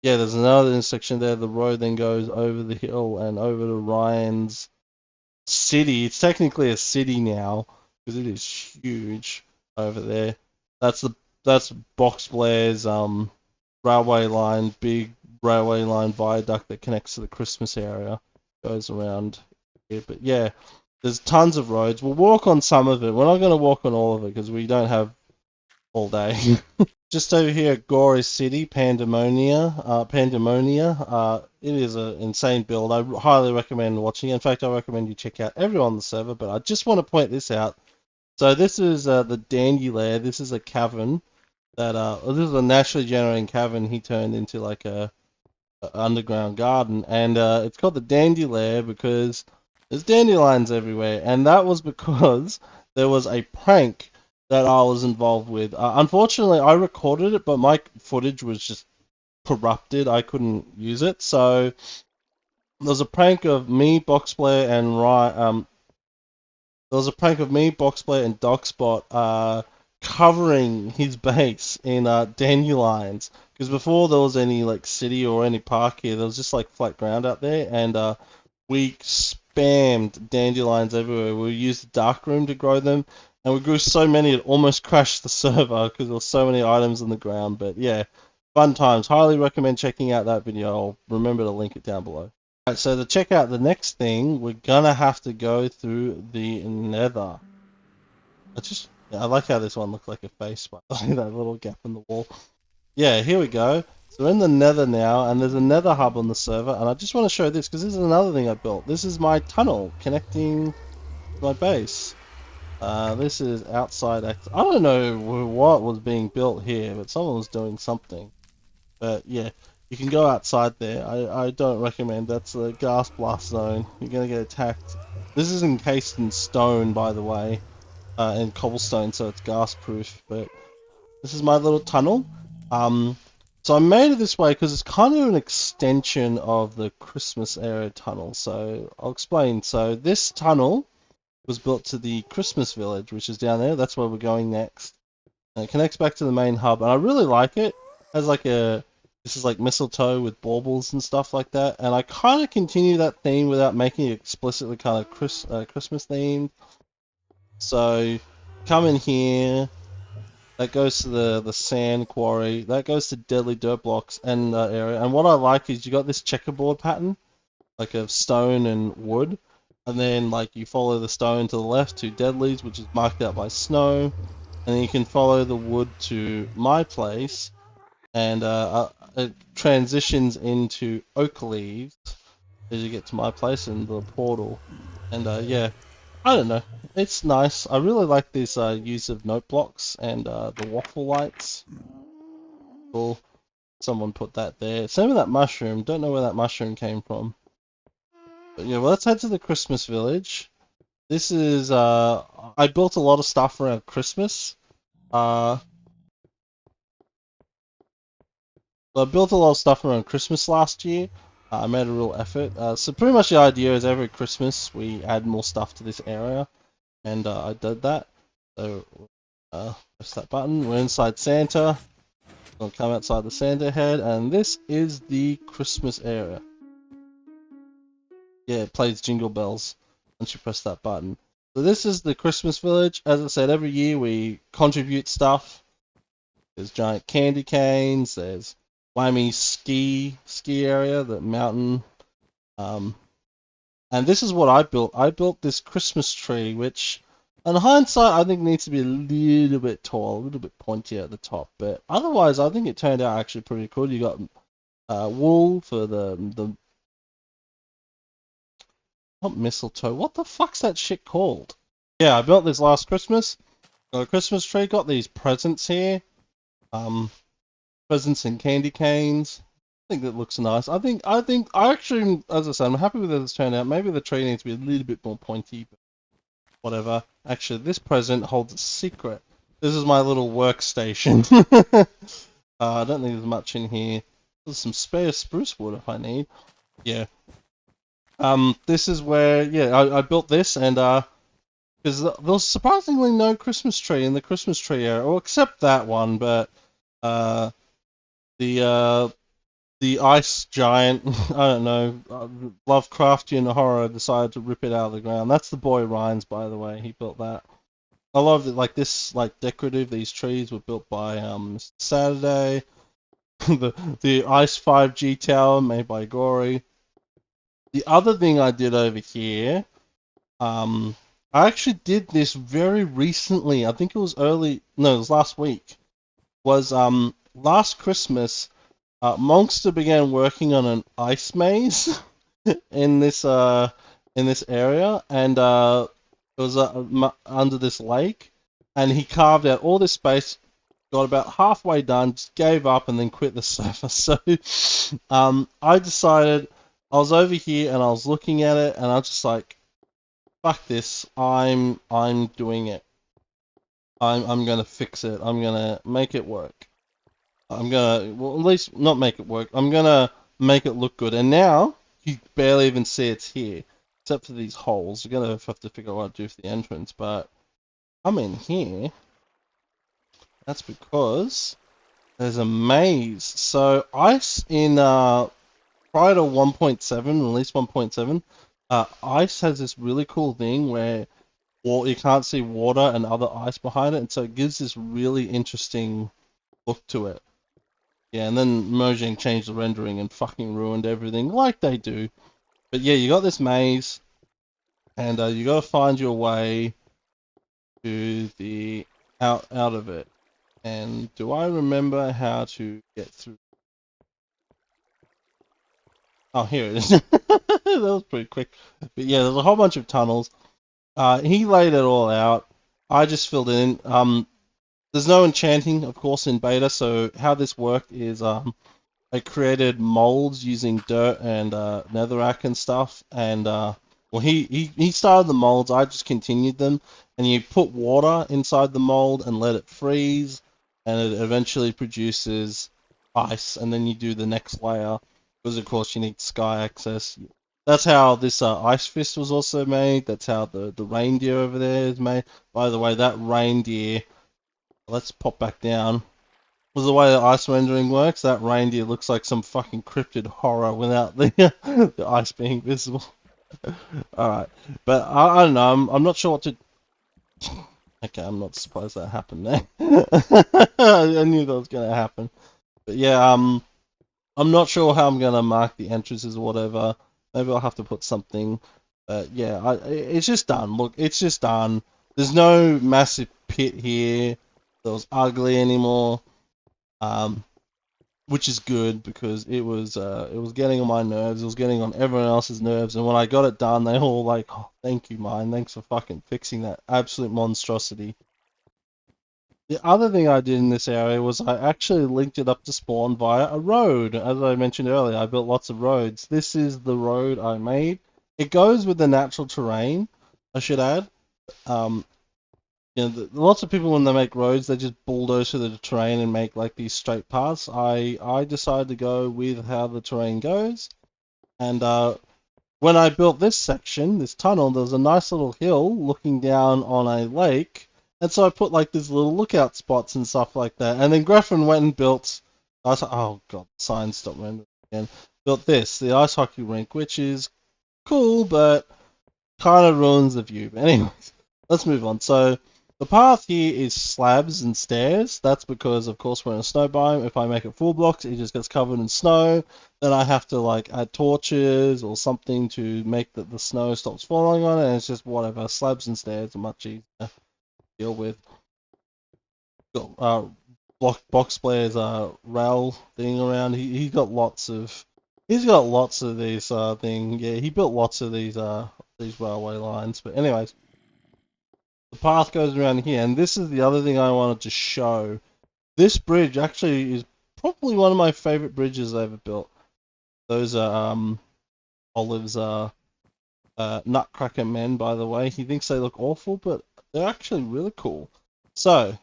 Yeah, there's another intersection there. The road then goes over the hill and over to Ryan's city. It's technically a city now because it is huge over there. That's Box Blair's railway line, big railway line viaduct that connects to the Christmas area. Goes around here, but yeah. There's tons of roads. We'll walk on some of it. We're not going to walk on all of it because we don't have all day. Just over here at Gory City, Pandemonia. It is an insane build. I highly recommend watching it. In fact, I recommend you check out everyone on the server, but I just want to point this out. So this is the Dandy Lair. This is a cavern that this is a naturally generating cavern he turned into like a underground garden, and it's called the Dandy Lair because there's dandelions everywhere, and that was because there was a prank that I was involved with. Unfortunately, I recorded it, but my footage was just corrupted. I couldn't use it, so there was a prank of me, Boxplayer, and Boxplayer, and Dogspot covering his base in dandelions. Because before there was any like city or any park here, there was just like flat ground out there, and we spammed dandelions everywhere. We used the darkroom to grow them, and we grew so many it almost crashed the server because there were so many items on the ground. But yeah, fun times. Highly recommend checking out that video. I'll remember to link it down below. Alright, so to check out the next thing, we're gonna have to go through the Nether. I like how this one looks like a face, by the way, that little gap in the wall. Yeah, here we go. So we're in the nether now, and there's a nether hub on the server, and I just want to show this, because this is another thing I built. This is my tunnel connecting my base. This is outside access. I don't know what was being built here, but someone was doing something. But yeah, you can go outside there. I don't recommend. That's a gas blast zone. You're gonna get attacked. This is encased in stone, by the way, and cobblestone, so it's gas proof. But this is my little tunnel. Um, so I made it this way because it's kind of an extension of the Christmas era tunnel. So I'll explain. So this tunnel was built to the Christmas village, which is down there. That's where we're going next. And it connects back to the main hub, and I really like it. It has like this is like mistletoe with baubles and stuff like that. And I kind of continue that theme without making it explicitly kind of Christmas themed. So come in here. That goes to the sand quarry. That goes to deadly dirt blocks and area. And what I like is you got this checkerboard pattern, like of stone and wood. And then like you follow the stone to the left to deadlies, which is marked out by snow. And then you can follow the wood to my place, and it transitions into oak leaves as you get to my place and the portal. And yeah, I don't know. It's nice. I really like this use of note blocks and the waffle lights. Cool. Someone put that there. Same with that mushroom. Don't know where that mushroom came from. But yeah, well, let's head to the Christmas village. This is I built a lot of stuff around Christmas. Uh, I built a lot of stuff around Christmas last year. I made a real effort. So pretty much the idea is every Christmas we add more stuff to this area, and I did that. So press that button. We're inside Santa. We'll come outside the Santa head, and this is the Christmas area. Yeah, it plays Jingle Bells once you press that button. So this is the Christmas village. As I said, every year we contribute stuff. There's giant candy canes. There's Whammy ski area, the mountain. And this is what I built. I built this Christmas tree, which, in hindsight, I think needs to be a little bit tall, a little bit pointy at the top. But otherwise, I think it turned out actually pretty cool. You got wool for the not mistletoe. What the fuck's that shit called? Yeah, I built this last Christmas. Got a Christmas tree. Got these presents here. Presents and candy canes. I think that looks nice. I actually, as I said, I'm happy with how this turned out. Maybe the tree needs to be a little bit more pointy, but whatever. Actually, this present holds a secret. This is my little workstation. I don't think there's much in here. There's some spare spruce wood if I need. Yeah. This is where, yeah, I built this, and because there's surprisingly no Christmas tree in the Christmas tree area, well, except that one, but the ice giant, I don't know, Lovecraftian horror decided to rip it out of the ground. That's the boy Rhines, by the way. He built that. I love it. Like this, like decorative. These trees were built by Mr. Saturday. the Ice 5G tower made by Gory. The other thing I did over here, I actually did this very recently. I think it was it was last week. Was last Christmas. Monster began working on an ice maze in this area, and it was under this lake, and he carved out all this space, got about halfway done, just gave up, and then quit the server. So I decided I was over here and I was looking at it, and I was just like, fuck this, I'm doing it. I'm gonna fix it. I'm gonna make it work. I'm gonna, well, at least not make it work. I'm gonna make it look good. And now you barely even see it's here, except for these holes. You're gonna have to figure out what to do for the entrance. But I'm in here. That's because there's a maze. So ice in prior to 1.7, release 1.7, ice has this really cool thing where you can't see water and other ice behind it, and so it gives this really interesting look to it. Yeah, and then Mojang changed the rendering and fucking ruined everything, like they do. But yeah, you got this maze, and you gotta find your way to the out of it. And do I remember how to get through? Oh, here it is. That was pretty quick. But yeah, there's a whole bunch of tunnels. He laid it all out. I just filled it in. There's no enchanting, of course, in beta. So how this worked is I created molds using dirt and netherrack and stuff. And well, he started the molds. I just continued them. And you put water inside the mold and let it freeze, and it eventually produces ice. And then you do the next layer because, of course, you need sky access. That's how this ice fist was also made. That's how the reindeer over there is made. By the way, that reindeer. Let's pop back down. Was the way the ice rendering works, that reindeer looks like some fucking cryptid horror without the the ice being visible. Alright, but I don't know. I'm not sure what to. Okay, I'm not surprised that happened there. I knew that was gonna happen. But yeah, I'm not sure how I'm gonna mark the entrances or whatever. Maybe I'll have to put something. But yeah, it's just done. Look, it's just done. There's no massive pit here that was ugly anymore. Um, which is good because it was getting on my nerves. It was getting on everyone else's nerves. And when I got it done, they all like, "Oh, thank you, mine. Thanks for fucking fixing that absolute monstrosity." The other thing I did in this area was I actually linked it up to spawn via a road. As I mentioned earlier, I built lots of roads. This is the road I made. It goes with the natural terrain, I should add. Um, lots of people when they make roads, they just bulldoze through the terrain and make like these straight paths. I decided to go with how the terrain goes, and when I built this section, this tunnel, there was a nice little hill looking down on a lake, and so I put like these little lookout spots and stuff like that. And then Griffin went and built. I was like, oh god, signs stopped rendering again. Built this, the ice hockey rink, which is cool, but kind of ruins the view. But anyways, let's move on. So the path here is slabs and stairs. That's because, of course, we're in a snow biome. If I make it full blocks, it just gets covered in snow. Then I have to like add torches or something to make the snow stops falling on it. And it's just whatever. Slabs and stairs are much easier to deal with. Got box players rail thing around. He got lots of. He's got lots of these thing. Yeah, he built lots of these railway lines. But anyways, the path goes around here, and this is the other thing I wanted to show. This bridge actually is probably one of my favorite bridges I ever built. Those are Olive's Nutcracker men, by the way. He thinks they look awful, but they're actually really cool. So,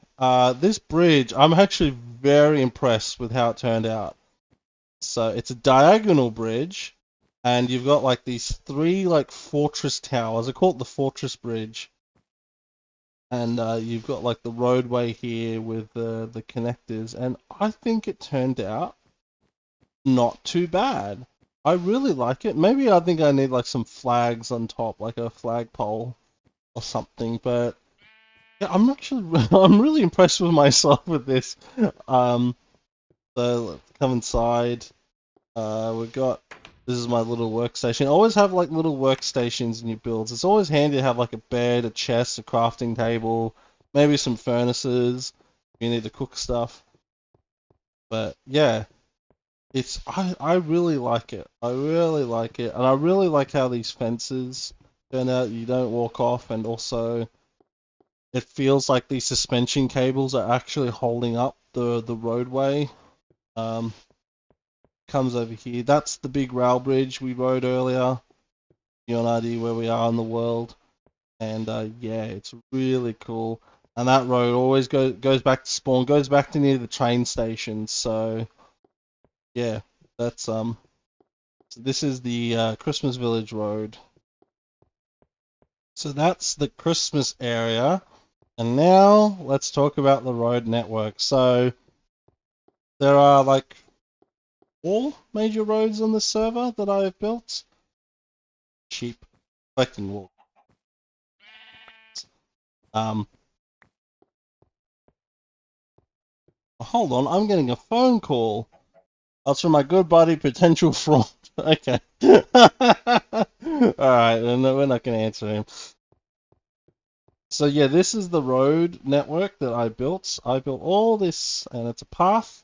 this bridge, I'm actually very impressed with how it turned out. So, it's a diagonal bridge, and you've got like these three like fortress towers. I call it the fortress bridge. And you've got like the roadway here with the connectors, and I think it turned out not too bad. I really like it. Maybe I think I need like some flags on top, like a flagpole or something. But yeah, I'm actually I'm really impressed with myself with this. Um, so let's come inside. We've got this is my little workstation. Always have like little workstations in your builds. It's always handy to have like a bed, a chest, a crafting table, maybe some furnaces if you need to cook stuff. But yeah, I really like it. I really like it, and I really like how these fences turn out. You don't walk off, and also it feels like these suspension cables are actually holding up the roadway. Um, Comes over here. That's the big rail bridge we rode earlier. You an idea where we are in the world. And yeah, it's really cool. And that road always goes back to spawn, goes back to near the train station. So yeah, that's so this is the Christmas Village Road. So that's the Christmas area. And now let's talk about the road network. So there are like 4 major roads on the server that I have built. Cheap, collecting wool. Um, Hold on, I'm getting a phone call. That's from my good buddy, potential fraud. Okay. Alright, we're not going to answer him. So yeah, this is the road network that I built. I built all this, and it's a path.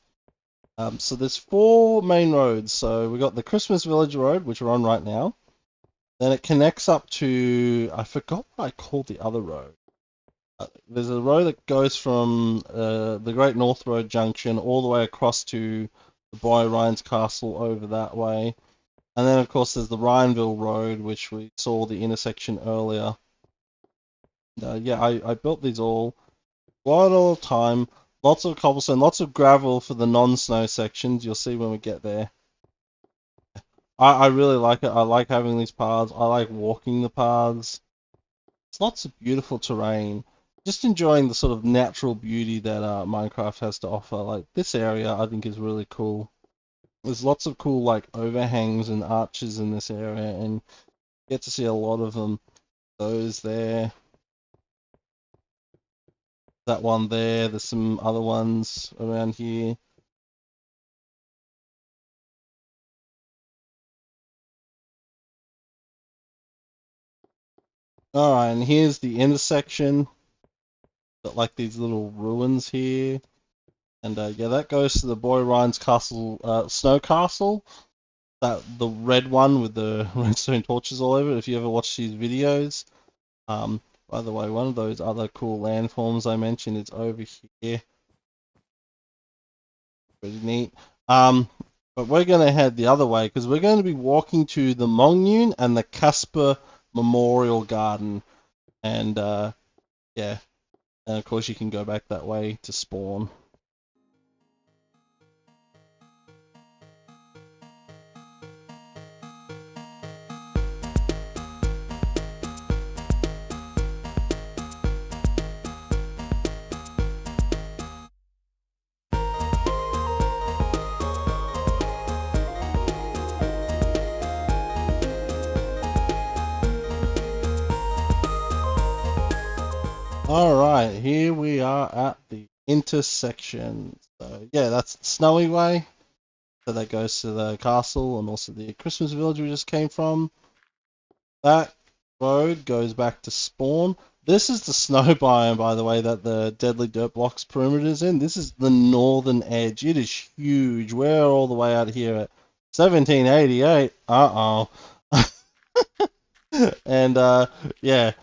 So there's 4 main roads. So we got the Christmas Village Road, which we're on right now. Then it connects up to, I forgot what I called the other road. There's a road that goes from the Great North Road Junction all the way across to the Boy Ryan's Castle over that way. And then, of course, there's the Ryanville Road, which we saw the intersection earlier. Yeah, I built these all quite all the time. Lots of cobblestone, lots of gravel for the non-snow sections. You'll see when we get there. I really like it. I like having these paths. I like walking the paths. It's lots of beautiful terrain. Just enjoying the sort of natural beauty that Minecraft has to offer. Like this area, I think is really cool. There's lots of cool like overhangs and arches in this area, and you get to see a lot of them. Those there, that one there. There's some other ones around here. All right, and here's the intersection. Got like these little ruins here. And yeah, that goes to the Boy Ryan's Castle, Snow Castle. The red one with the redstone torches all over it. If you ever watch these videos. By the way, one of those other cool landforms I mentioned is over here. Pretty neat. But we're going to head the other way because we're going to be walking to the Mong Yune and the Casper Memorial Garden. And yeah, and of course you can go back that way to spawn. Alright, here we are at the intersection. So yeah, that's the Snowy Way. So that goes to the castle and also the Christmas village we just came from. That road goes back to spawn. This is the snow biome, by the way, that the Deadly Dirt Blocks perimeter is in. This is the northern edge. It is huge. We're all the way out here at 1788. Uh-oh. And yeah.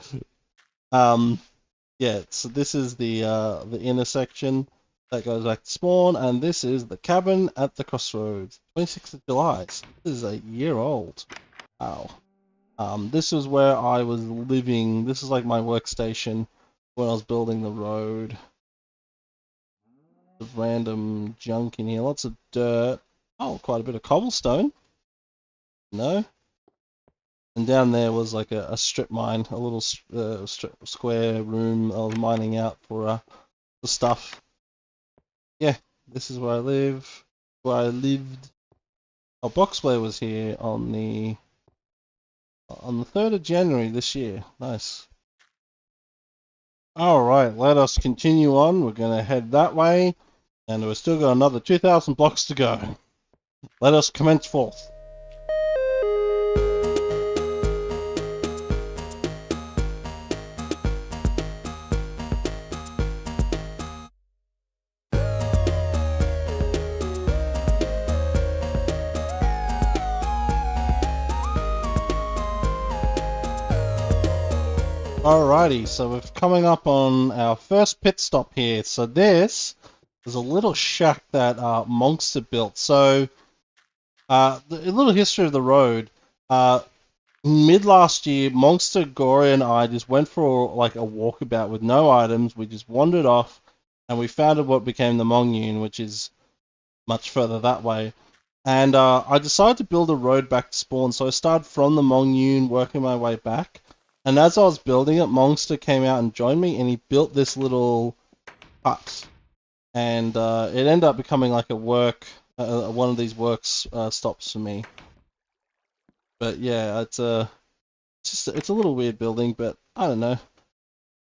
Yeah, so this is the intersection that goes back to spawn, and this is the cabin at the crossroads. 26th of July. So this is a year old. Wow. This was where I was living. This is like my workstation when I was building the road. There's random junk in here. Lots of dirt. Oh, quite a bit of cobblestone. No. And down there was like a strip mine, a little square room I was mining out for stuff. Yeah, this is where I live. Where I lived. Oh, Boxplay was here on the 3rd of January this year. Nice. Alright, let us continue on. We're going to head that way. And we've still got another 2,000 blocks to go. Let us commence forth. Alrighty, so we're coming up on our first pit stop here. So this is a little shack that Monkster built. So a little history of the road. Mid last year, Monkster, Gory, and I just went for like a walkabout with no items. We just wandered off, and we founded what became the Mong Yune, which is much further that way. And I decided to build a road back to spawn. So I started from the Mong Yune, working my way back. And as I was building it, Monster came out and joined me, and he built this little hut. And it ended up becoming like a one of these works stops for me. But yeah, it's a little weird building, but I don't know.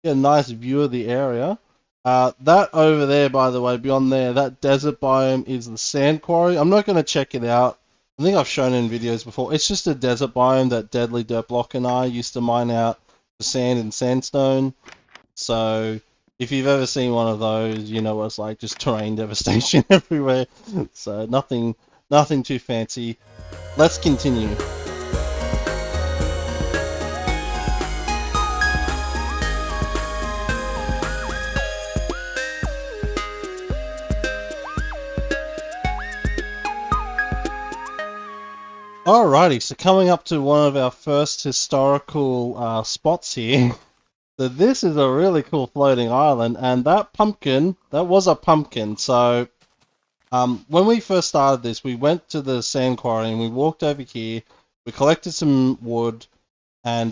Get a nice view of the area. That over there, by the way, beyond there, that desert biome is the sand quarry. I'm not going to check it out. I think I've shown it in videos before. It's just a desert biome that Deadly Dirt Block and I used to mine out for sand and sandstone. So if you've ever seen one of those, you know what it's like, just terrain devastation everywhere. So nothing too fancy. Let's continue. Alrighty, so coming up to one of our first historical spots here. So this is a really cool floating island, and that pumpkin, that was a pumpkin. So when we first started this, we went to the sand quarry and we walked over here. We collected some wood, and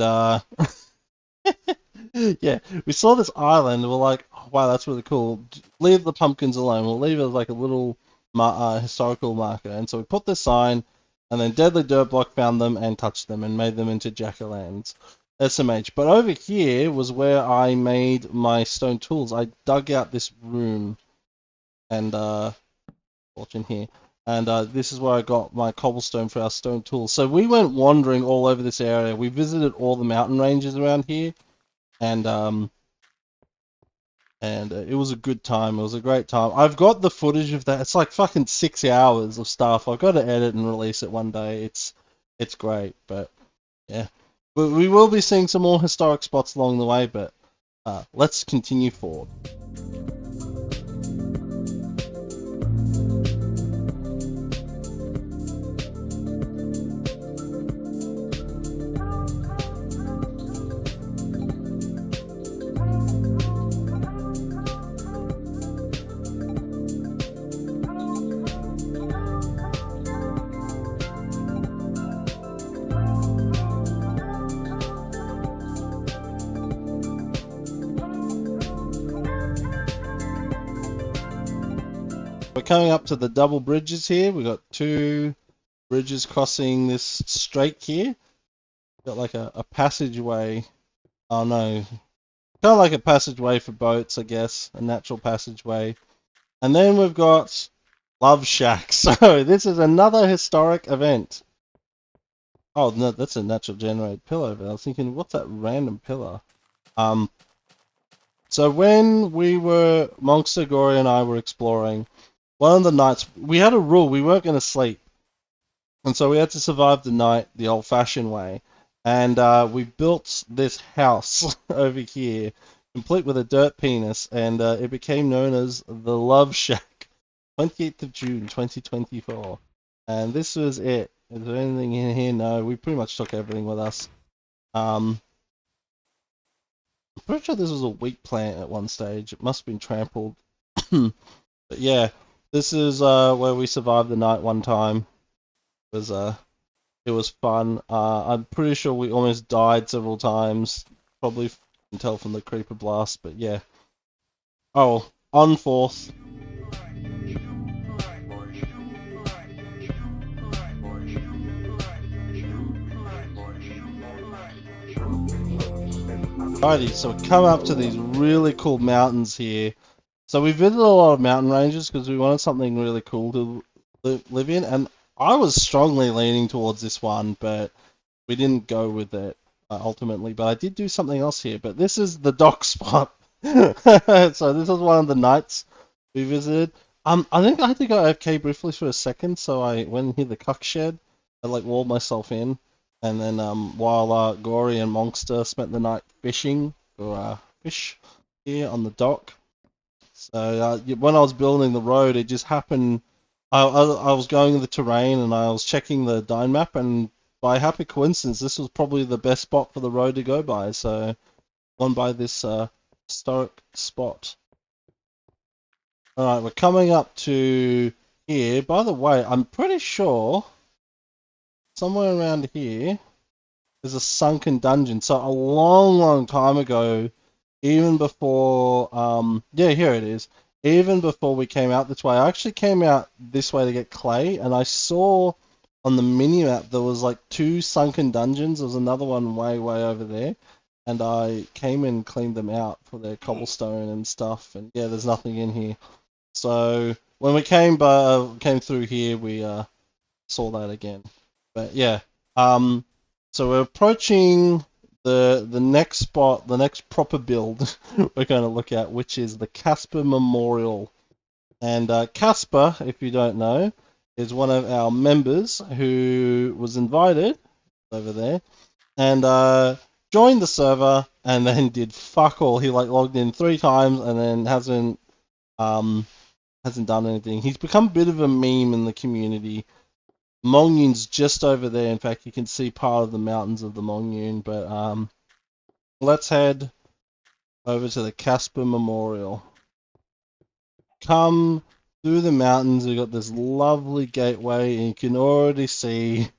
yeah, we saw this island. And we're like, oh, wow, that's really cool. Leave the pumpkins alone. We'll leave it as like a little historical marker. And so we put this sign, and then Deadly Dirt Block found them and touched them and made them into jack-o'-lanterns. SMH. But over here was where I made my stone tools. I dug out this room and watching here. And this is where I got my cobblestone for our stone tools. So we went wandering all over this area. We visited all the mountain ranges around here, and it was a good time. It was a great time. I've got the footage of that. It's like fucking 6 hours of stuff. I've got to edit and release it one day. It's great, but yeah. But we will be seeing some more historic spots along the way, but let's continue forward. We're coming up to the double bridges here. We've got two bridges crossing this strait here. Got like a passageway. Oh no. Kind of like a passageway for boats, I guess. A natural passageway. And then we've got Love Shack. So this is another historic event. Oh no, that's a natural generated pillar over there. I was thinking, what's that random pillar? So when Monster, Gory and I were exploring, one of the nights, we had a rule, we weren't going to sleep. And so we had to survive the night the old-fashioned way. And we built this house over here, complete with a dirt penis, and it became known as the Love Shack, 28th of June, 2024. And this was it. Is there anything in here? No, we pretty much took everything with us. I'm pretty sure this was a wheat plant at one stage. It must have been trampled. But yeah. This is where we survived the night one time. It was fun. I'm pretty sure we almost died several times. Probably you can tell from the creeper blast, but yeah. Oh, on fourth. Alrighty, so we come up to these really cool mountains here. So we visited a lot of mountain ranges because we wanted something really cool to live in, and I was strongly leaning towards this one, but we didn't go with it ultimately. But I did do something else here, but this is the dock spot. So this was one of the nights we visited. I think I had to go AFK briefly for a second, so I went in here the cuck shed. I like walled myself in, and then while Gory and Monster spent the night fishing for fish here on the dock. So when I was building the road, it just happened. I was going the terrain and I was checking the Dyn map, and by happy coincidence, this was probably the best spot for the road to go by. So, gone by this historic spot. All right, we're coming up to here. By the way, I'm pretty sure somewhere around here there's a sunken dungeon. So a long, long time ago. Even before, yeah, here it is. Even before we came out this way, I actually came out this way to get clay, and I saw on the mini-map there was like 2 sunken dungeons. There was another one way, way over there, and I came and cleaned them out for their cobblestone and stuff, and yeah, there's nothing in here. So when we came through here, we saw that again. But yeah, so we're approaching the next spot, the next proper build we're going to look at, which is the Casper Memorial. And Casper, if you don't know, is one of our members who was invited over there and joined the server and then did fuck all. He like logged in 3 times and then hasn't done anything. He's become a bit of a meme in the community. Mong Yune's just over there. In fact, you can see part of the mountains of the Mong Yune. But let's head over to the Casper Memorial. Come through the mountains. We've got this lovely gateway, and you can already see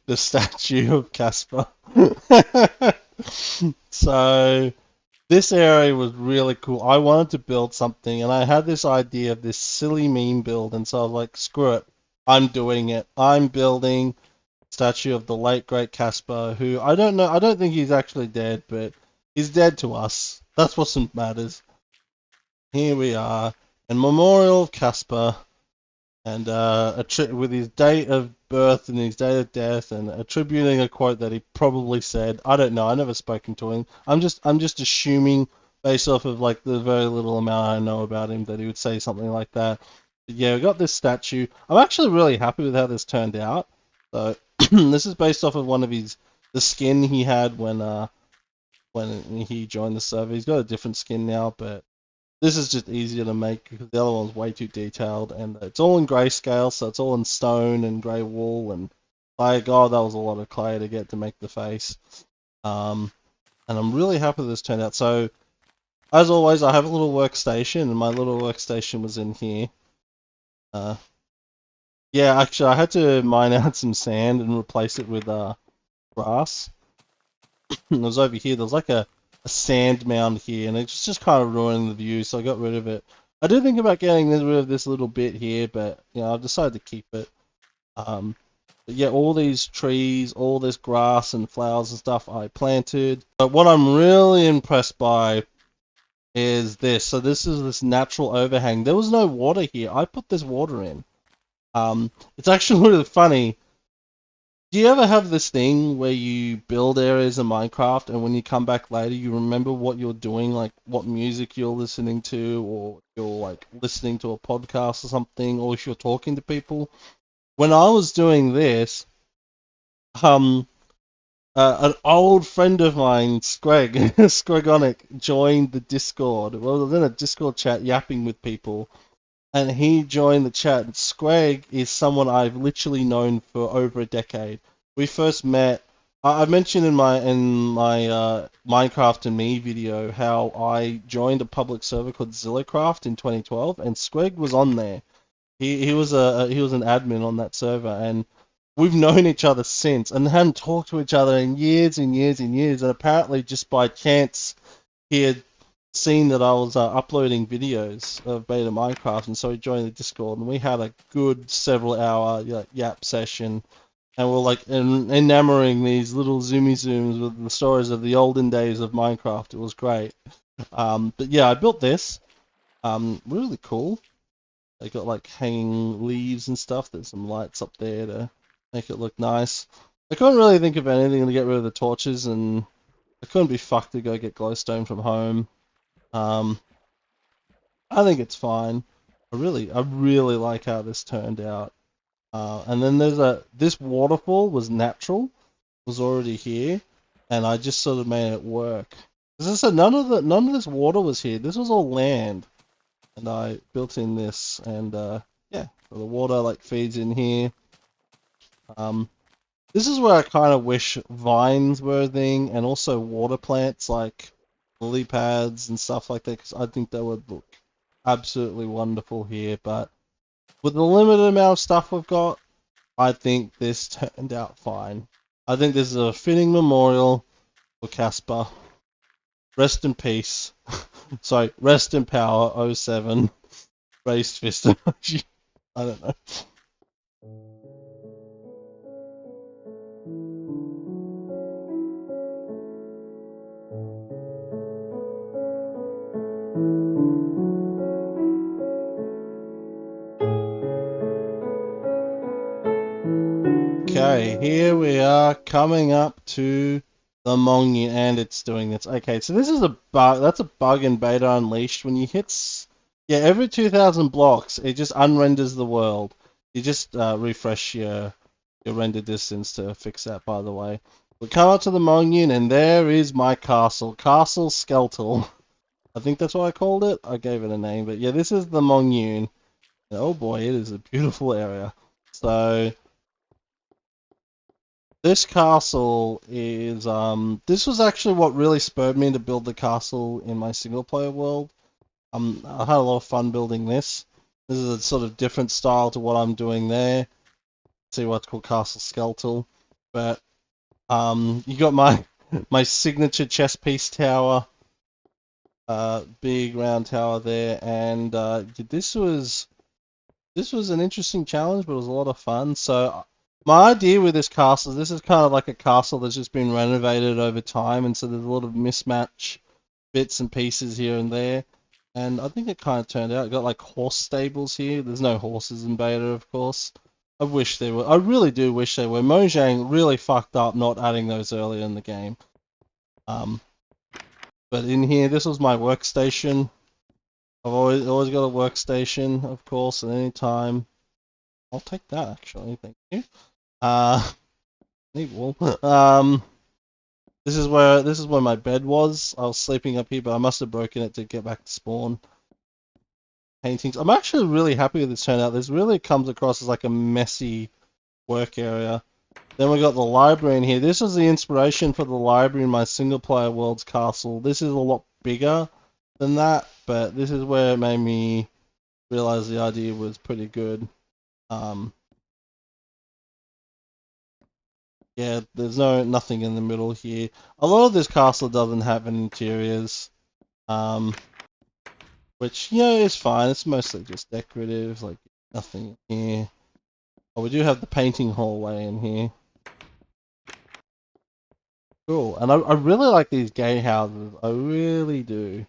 the statue of Casper. So this area was really cool. I wanted to build something, and I had this idea of this silly meme build, and so I was like, screw it. I'm doing it. I'm building a statue of the late great Casper, who I don't know. I don't think he's actually dead, but he's dead to us. That's what matters. Here we are, in memorial of Casper, and with his date of birth and his date of death, and attributing a quote that he probably said. I don't know. I never spoken to him. I'm just assuming based off of like the very little amount I know about him that he would say something like that. But yeah, we got this statue. I'm actually really happy with how this turned out. So this is based off of the skin he had when he joined the server. He's got a different skin now, but this is just easier to make because the other one's way too detailed, and it's all in grayscale, so it's all in stone and grey wool, and by God, that was a lot of clay to get to make the face. And I'm really happy this turned out. So, as always, I have a little workstation, and my little workstation was in here. Yeah, actually, I had to mine out some sand and replace it with grass. It was over here. There was like a sand mound here, and it's just kind of ruining the view, so I got rid of it. I did think about getting rid of this little bit here, but I've decided to keep it. But yeah, all these trees, all this grass and flowers and stuff I planted. But what I'm really impressed by is this. So this is this natural overhang. There was no water here. I put this water in. It's actually really funny. Do you ever have this thing where you build areas in Minecraft and when you come back later you remember what you're doing, like what music you're listening to, or you're like listening to a podcast or something, or if you're talking to people? When I was doing this, an old friend of mine, Scregonic, joined the Discord. Well, I was in a Discord chat yapping with people, and he joined the chat. Scrag is someone I've literally known for over a decade. We first met. I mentioned in my Minecraft and Me video how I joined a public server called Zillowcraft in 2012, and Scrag was on there. He was an admin on that server, and we've known each other since, and hadn't talked to each other in years and years and years. And apparently, just by chance, he had seen that I was uploading videos of Beta Minecraft, and so he joined the Discord, and we had a good several hour yap session, and we're like enamoring these little zoomy zooms with the stories of the olden days of Minecraft. It was great. But yeah, I built this. Really cool. They got like hanging leaves and stuff. There's some lights up there to make it look nice. I couldn't really think of anything to get rid of the torches, and I couldn't be fucked to go get glowstone from home. I think it's fine. I really like how this turned out. And then this waterfall was natural, was already here, and I just sort of made it work. As I said, none of this water was here. This was all land, and I built in this, and yeah, so the water like feeds in here. This is where I kind of wish vines were a thing, and also water plants like lily pads and stuff like that, because I think they would look absolutely wonderful here. But with the limited amount of stuff we've got, I think this turned out fine. I think this is a fitting memorial for Casper. Rest in peace. Sorry, rest in power, '07. Raised fist emoji. I don't know. Okay, here we are coming up to The Mong Yune, and it's doing this. Okay, so this is a bug. That's a bug in Beta Unleashed. When you hit, yeah, every 2,000 blocks, it just unrenders the world. You just refresh your render distance to fix that. By the way, we come up to the Mong Yune, and there is my castle, Castle Skeletal. I think that's what I called it. I gave it a name, but yeah, this is the Mong Yune. Oh boy, it is a beautiful area. So this castle is this was actually what really spurred me to build the castle in my single player world. I had a lot of fun building this. This is a sort of different style to what I'm doing there. See what's called Castle Skeletal. But you got my my signature chess piece tower, big round tower there, and this was an interesting challenge, but it was a lot of fun. So my idea with this castle, this is kind of like a castle that's just been renovated over time, and so there's a lot of mismatch bits and pieces here and there. And I think it kind of turned out. Got like horse stables here. There's no horses in beta, of course. I wish they were. I really do wish they were. Mojang really fucked up not adding those earlier in the game. But in here, this was my workstation. I've always got a workstation, of course, at any time. I'll take that actually, thank you. Need wool. This is where my bed was. I was sleeping up here, but I must have broken it to get back to spawn. Paintings. I'm actually really happy with this turnout. This really comes across as like a messy work area. Then we got the library in here. This was the inspiration for the library in my single player world's castle. This is a lot bigger than that, but this is where it made me realize the idea was pretty good. Yeah, there's nothing in the middle here. A lot of this castle doesn't have any interiors, which is fine. It's mostly just decorative, like nothing in here. Oh, we do have the painting hallway in here. Cool, and I really like these gay houses. I really do.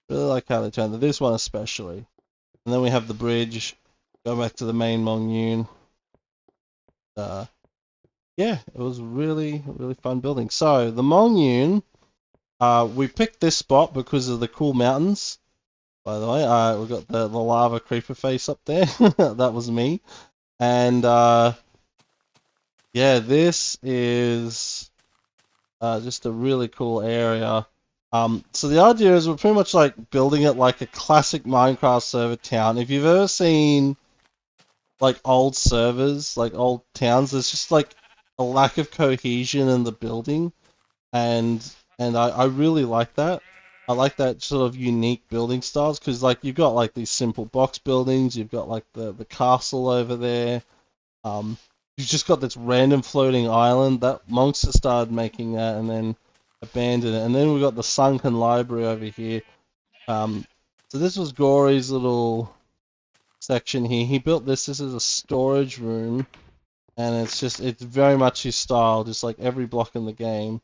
Really like how they turn them. This one especially. And then we have the bridge. Go back to the main Mong Yune. Yeah, it was really fun building. So the Mong Yune, we picked this spot because of the cool mountains. By the way, we got the lava creeper face up there. That was me. And yeah, this is just a really cool area. So the idea is we're pretty much like building it like a classic Minecraft server town. If you've ever seen like old servers, like old towns, there's just like a lack of cohesion in the building, and I really like that. I like that sort of unique building styles because like you've got like these simple box buildings, you've got like the castle over there. You've just got this random floating island that Monster started making that and then abandoned it, and then we've got the sunken library over here. So this was Gory's little section here. He built this. This is a storage room, and it's very much his style, just like every block in the game.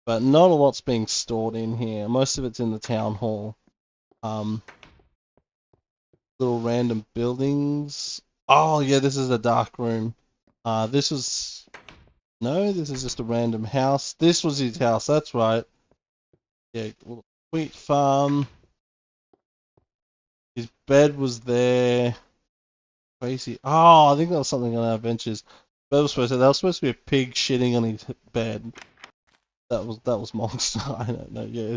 But not a lot's being stored in here. Most of it's in the town hall. Little random buildings. Oh yeah, this is a dark room. This is just a random house. This was his house. That's right. Yeah, little wheat farm. His bed was there. Crazy. Oh, I think that was something on our benches. That was supposed to be a pig shitting on his bed. That was monster. I don't know. Yeah, it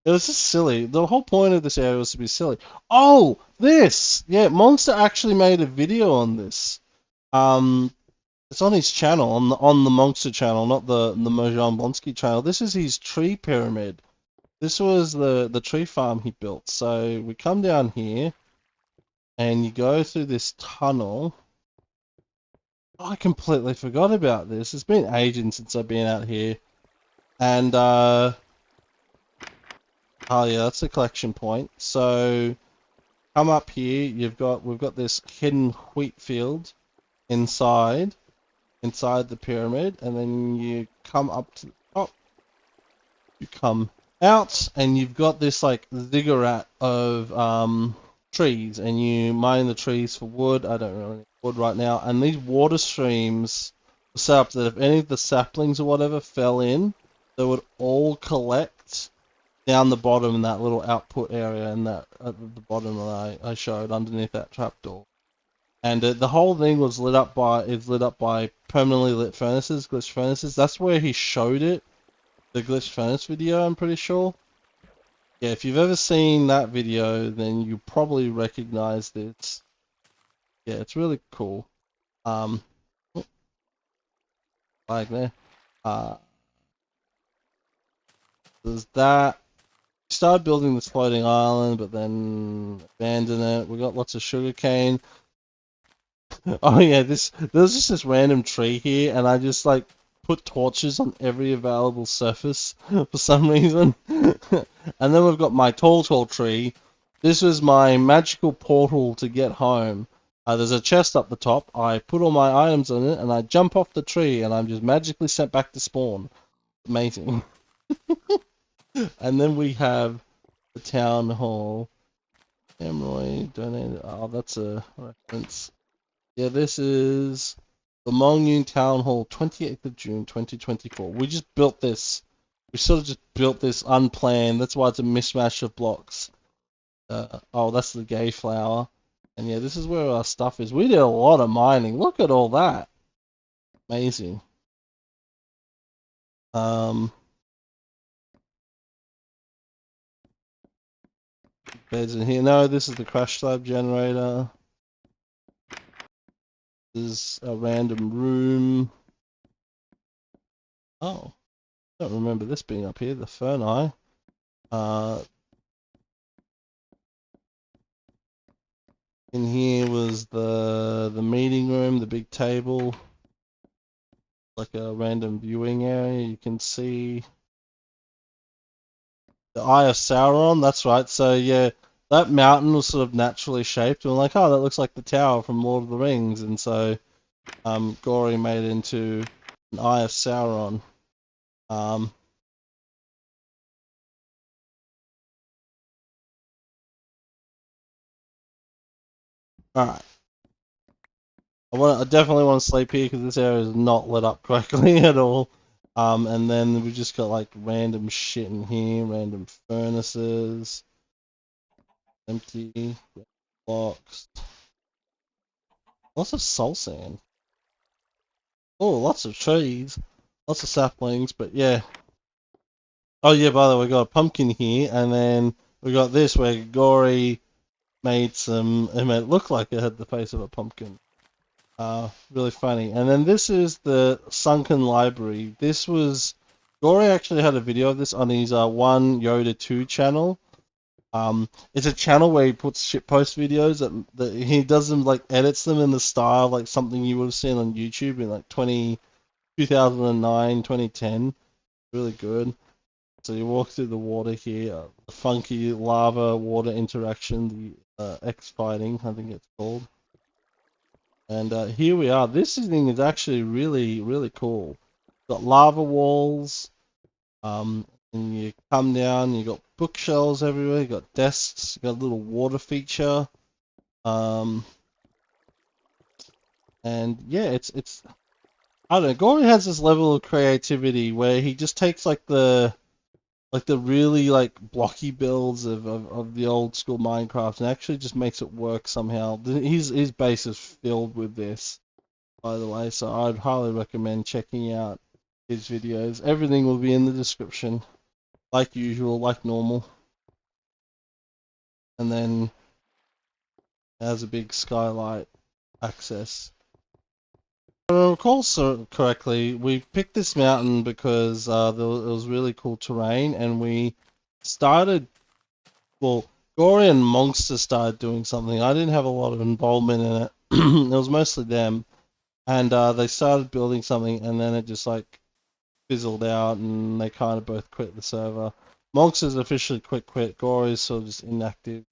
was just silly. The whole point of this area was to be silly. Oh, this. Yeah, Monster actually made a video on this. It's on his channel, on the Monster channel, not the Mojang Blonsky channel. This is his tree pyramid. This was the tree farm he built. So we come down here, and you go through this tunnel. Oh, I completely forgot about this. It's been ages since I've been out here. And oh yeah, that's the collection point. So come up here. We've got this hidden wheat field inside the pyramid, and then you come up to the top. You come out, and you've got this like ziggurat of trees, and you mine the trees for wood. I don't really need wood right now. And these water streams are set up that if any of the saplings or whatever fell in, they would all collect down the bottom in that little output area, and that at the bottom that I showed underneath that trapdoor. And the whole thing was lit up by permanently lit furnaces, glitch furnaces. That's where he showed it, the glitch furnace video, I'm pretty sure. Yeah, if you've ever seen that video, then you probably recognize this. Yeah, it's really cool. Oh, flag there. There's that. We started building this floating island, but then abandoned it. We got lots of sugarcane. Oh yeah, there's just this random tree here, and I just like put torches on every available surface for some reason. And then we've got my tall tree. This was my magical portal to get home. There's a chest up the top. I put all my items on it, and I jump off the tree, and I'm just magically sent back to spawn. Amazing. And then we have the town hall. Emroy donated. Oh, that's a reference. Yeah, this is the Mong Yune Town Hall, 28th of June, 2024. We just built this. We sort of just built this unplanned. That's why it's a mismatch of blocks. Oh, that's the gay flower. And yeah, this is where our stuff is. We did a lot of mining. Look at all that. Amazing. Beds in here. No, this is the crash slab generator. This is a random room. Oh, I don't remember this being up here. The Ferni. In here was the meeting room, the big table, like a random viewing area. You can see the Eye of Sauron. That's right. So yeah, that mountain was sort of naturally shaped. And we're like, oh, that looks like the tower from Lord of the Rings. And so Gory made it into an Eye of Sauron. Alright. I definitely want to sleep here because this area is not lit up correctly at all. And then we just got like random shit in here, random furnaces, empty blocks, lots of soul sand. Oh, lots of trees, lots of saplings, but yeah. Oh yeah, by the way, we got a pumpkin here, and then we got this where Gory made it made it look like it had the face of a pumpkin. Really funny. And then this is the Sunken Library. This was Gory actually had a video of this on his One Yoda 2 channel. It's a channel where he puts shitpost videos that he does them like edits them in the style like something you would have seen on YouTube in like 2009, 2010. Really good. So you walk through the water here, the funky lava water interaction, the X fighting, I think it's called. And here we are. This thing is actually really, really cool. Got lava walls. And you come down. You got bookshelves everywhere. You got desks. You got a little water feature. And yeah, it's. I don't know. Gory has this level of creativity where he just takes like the really like blocky builds of the old school Minecraft and actually just makes it work somehow. His base is filled with this, by the way, so I'd highly recommend checking out his videos. Everything will be in the description, like usual, like normal. And then it has a big skylight access. If I recall correctly, we picked this mountain because it was really cool terrain, and we started. Well, Gory and Monster started doing something. I didn't have a lot of involvement in it. It was mostly them, and they started building something, and then it just like fizzled out, and they kind of both quit the server. Monster's officially quit. Gory's sort of just inactive,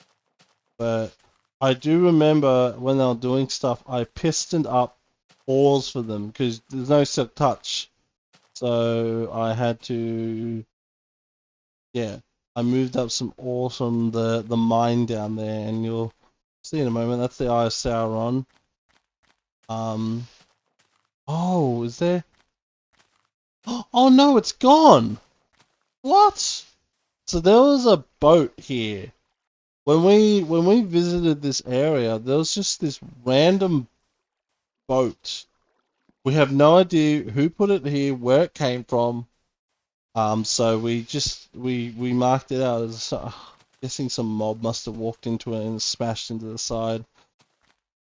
but I do remember when they were doing stuff, I pistoned up ores for them because there's no silk touch, so I had to, yeah, I moved up some ore from the mine down there, and you'll see in a moment. That's the Eye of Sauron. Oh, is there? Oh no, it's gone. What? So there was a boat here. When we visited this area, there was just this random boat. We have no idea who put it here, where it came from. So we marked it out as guessing some mob must have walked into it and smashed into the side.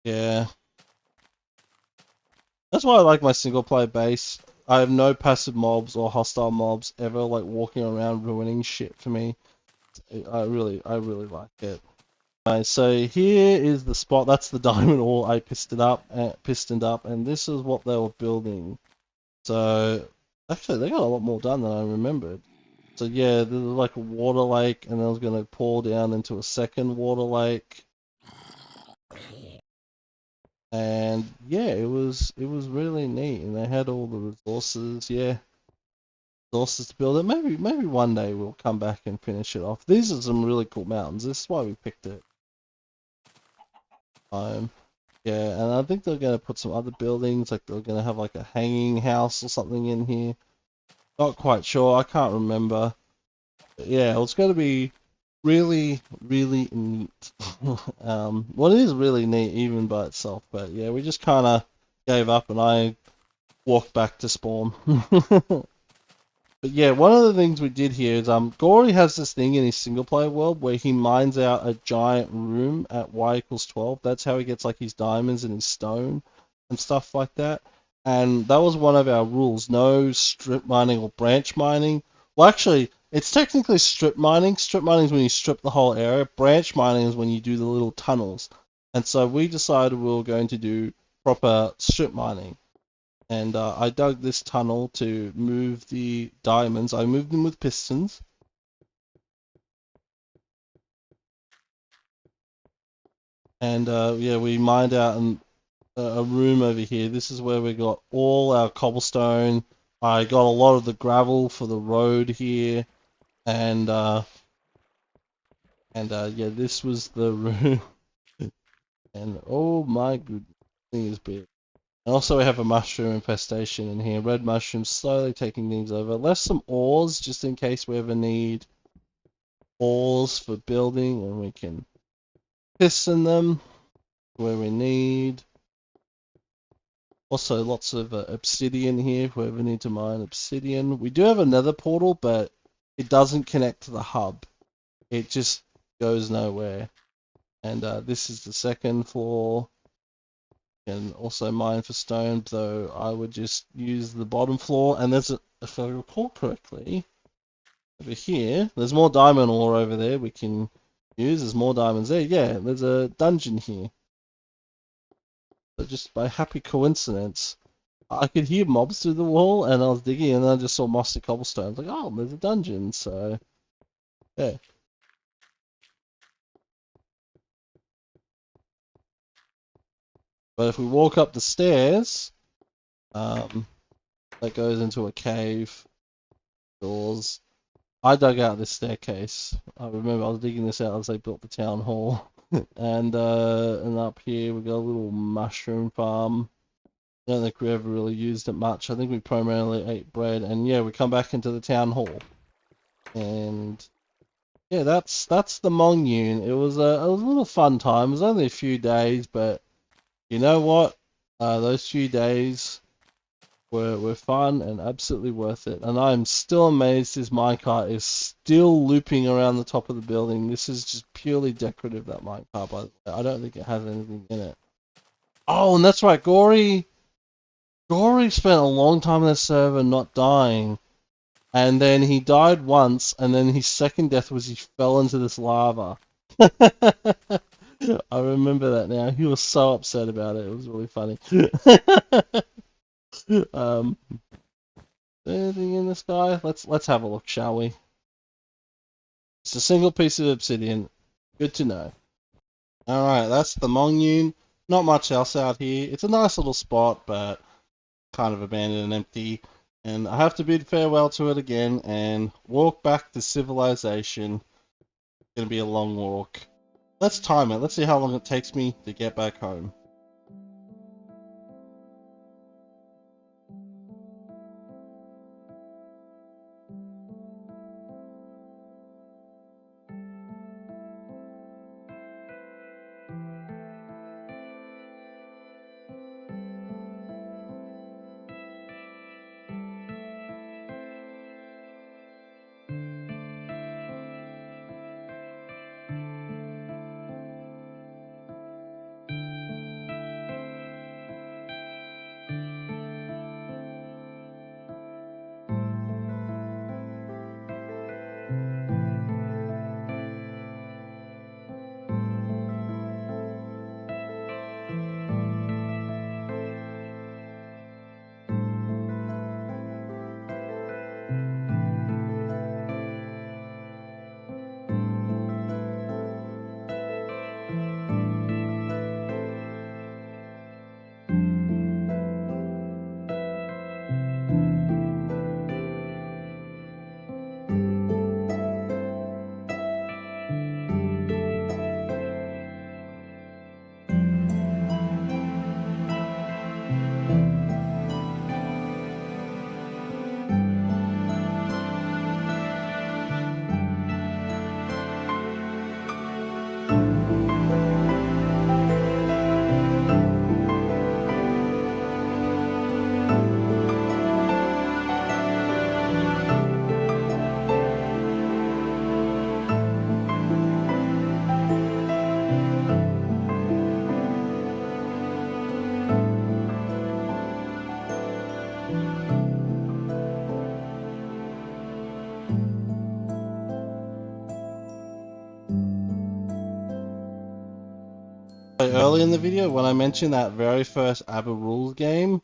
Yeah, that's why I like my single player base. I have no passive mobs or hostile mobs ever like walking around ruining shit for me. I really like it. Alright, so here is the spot. That's the diamond ore I pistoned up, and this is what they were building. So actually, they got a lot more done than I remembered. So yeah, there's like a water lake, and I was gonna pour down into a second water lake, and yeah, it was really neat, and they had all the resources. Yeah, resources to build it. Maybe one day we'll come back and finish it off. These are some really cool mountains. This is why we picked it. Yeah, and I think they're gonna put some other buildings, like they're gonna have like a hanging house or something in here. Not quite sure. I can't remember. But yeah, it's gonna be really, really neat. Well, it is really neat even by itself, but yeah, we just kind of gave up and I walked back to spawn. But yeah, one of the things we did here is Gory has this thing in his single player world where he mines out a giant room at y equals 12. That's how he gets like his diamonds and his stone and stuff like that. And that was one of our rules: no strip mining or branch mining. Well, actually, it's technically strip mining. Strip mining is when you strip the whole area. Branch mining is when you do the little tunnels. And so we decided we were going to do proper strip mining. And I dug this tunnel to move the diamonds. I moved them with pistons. And yeah, we mined out a room over here. This is where we got all our cobblestone. I got a lot of the gravel for the road here. And yeah, this was the room. And oh my goodness, this thing is big. And also we have a mushroom infestation in here. Red mushrooms slowly taking things over. Left some ores just in case we ever need ores for building, and we can piston them where we need. Also, lots of obsidian here if we ever need to mine obsidian. We do have a nether portal, but it doesn't connect to the hub. It just goes nowhere. And this is the second floor. And also mine for stone, though I would just use the bottom floor. And there's if I recall correctly, over here, there's more diamond ore over there we can use. There's more diamonds there. Yeah, there's a dungeon here. But just by happy coincidence, I could hear mobs through the wall, and I was digging, and I just saw mossy cobblestone. I was like, oh, there's a dungeon. So yeah. But if we walk up the stairs, that goes into a cave. Doors. I dug out this staircase. I remember I was digging this out as they built the town hall. And up here we got a little mushroom farm. I don't think we ever really used it much. I think we primarily ate bread. And yeah, we come back into the town hall. And yeah, that's the Mong Yune. It was a little fun time. It was only a few days, but you know what? Those few days were fun and absolutely worth it. And I'm still amazed this minecart is still looping around the top of the building. This is just purely decorative, that minecart, by the way. I don't think it has anything in it. Oh, and that's right, Gory spent a long time on the server not dying. And then he died once, and then his second death was he fell into this lava. I remember that now. He was so upset about it. It was really funny. um, anything in this guy? Let's have a look, shall we? It's a single piece of obsidian. Good to know. Alright, that's the Mong Yune. Not much else out here. It's a nice little spot, but kind of abandoned and empty. And I have to bid farewell to it again and walk back to civilization. It's gonna be a long walk. Let's time it. Let's see how long it takes me to get back home. early in the video when I mentioned that very first ABBA Rules game,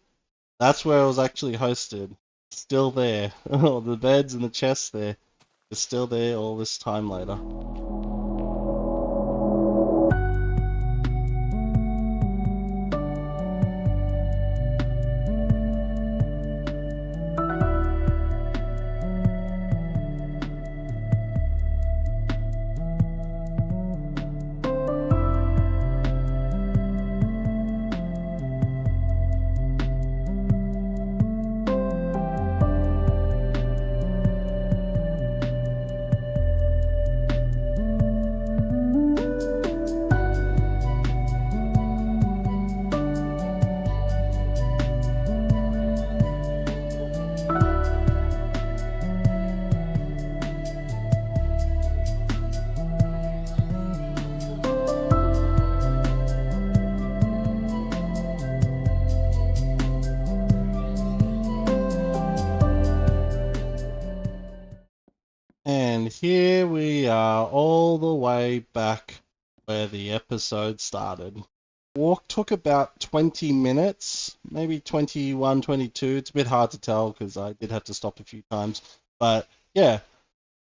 that's where it was actually hosted. Still there. The beds and the chests there. It's still there all this time later. And here we are, all the way back where the episode started. Walk took about 20 minutes, maybe 21, 22. It's a bit hard to tell because I did have to stop a few times. But yeah,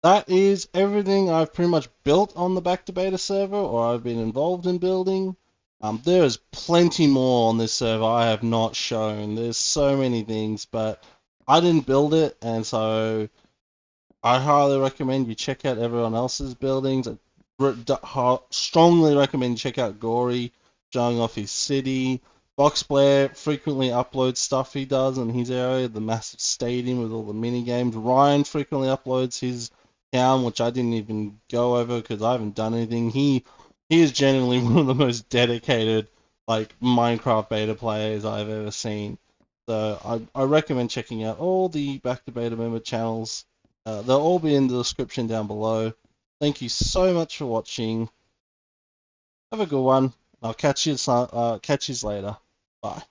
that is everything I've pretty much built on the Back to Beta server, or I've been involved in building. There is plenty more on this server I have not shown. There's so many things, but I didn't build it, and so I highly recommend you check out everyone else's buildings. I strongly recommend you check out Gory, showing off his city. Box Blair frequently uploads stuff he does in his area, the massive stadium with all the mini games. Ryan frequently uploads his town, which I didn't even go over because I haven't done anything. He is genuinely one of the most dedicated Minecraft beta players I've ever seen. So I recommend checking out all the Back to Beta member channels. They'll all be in the description down below. Thank you so much for watching. Have a good one. I'll catch you later. Bye.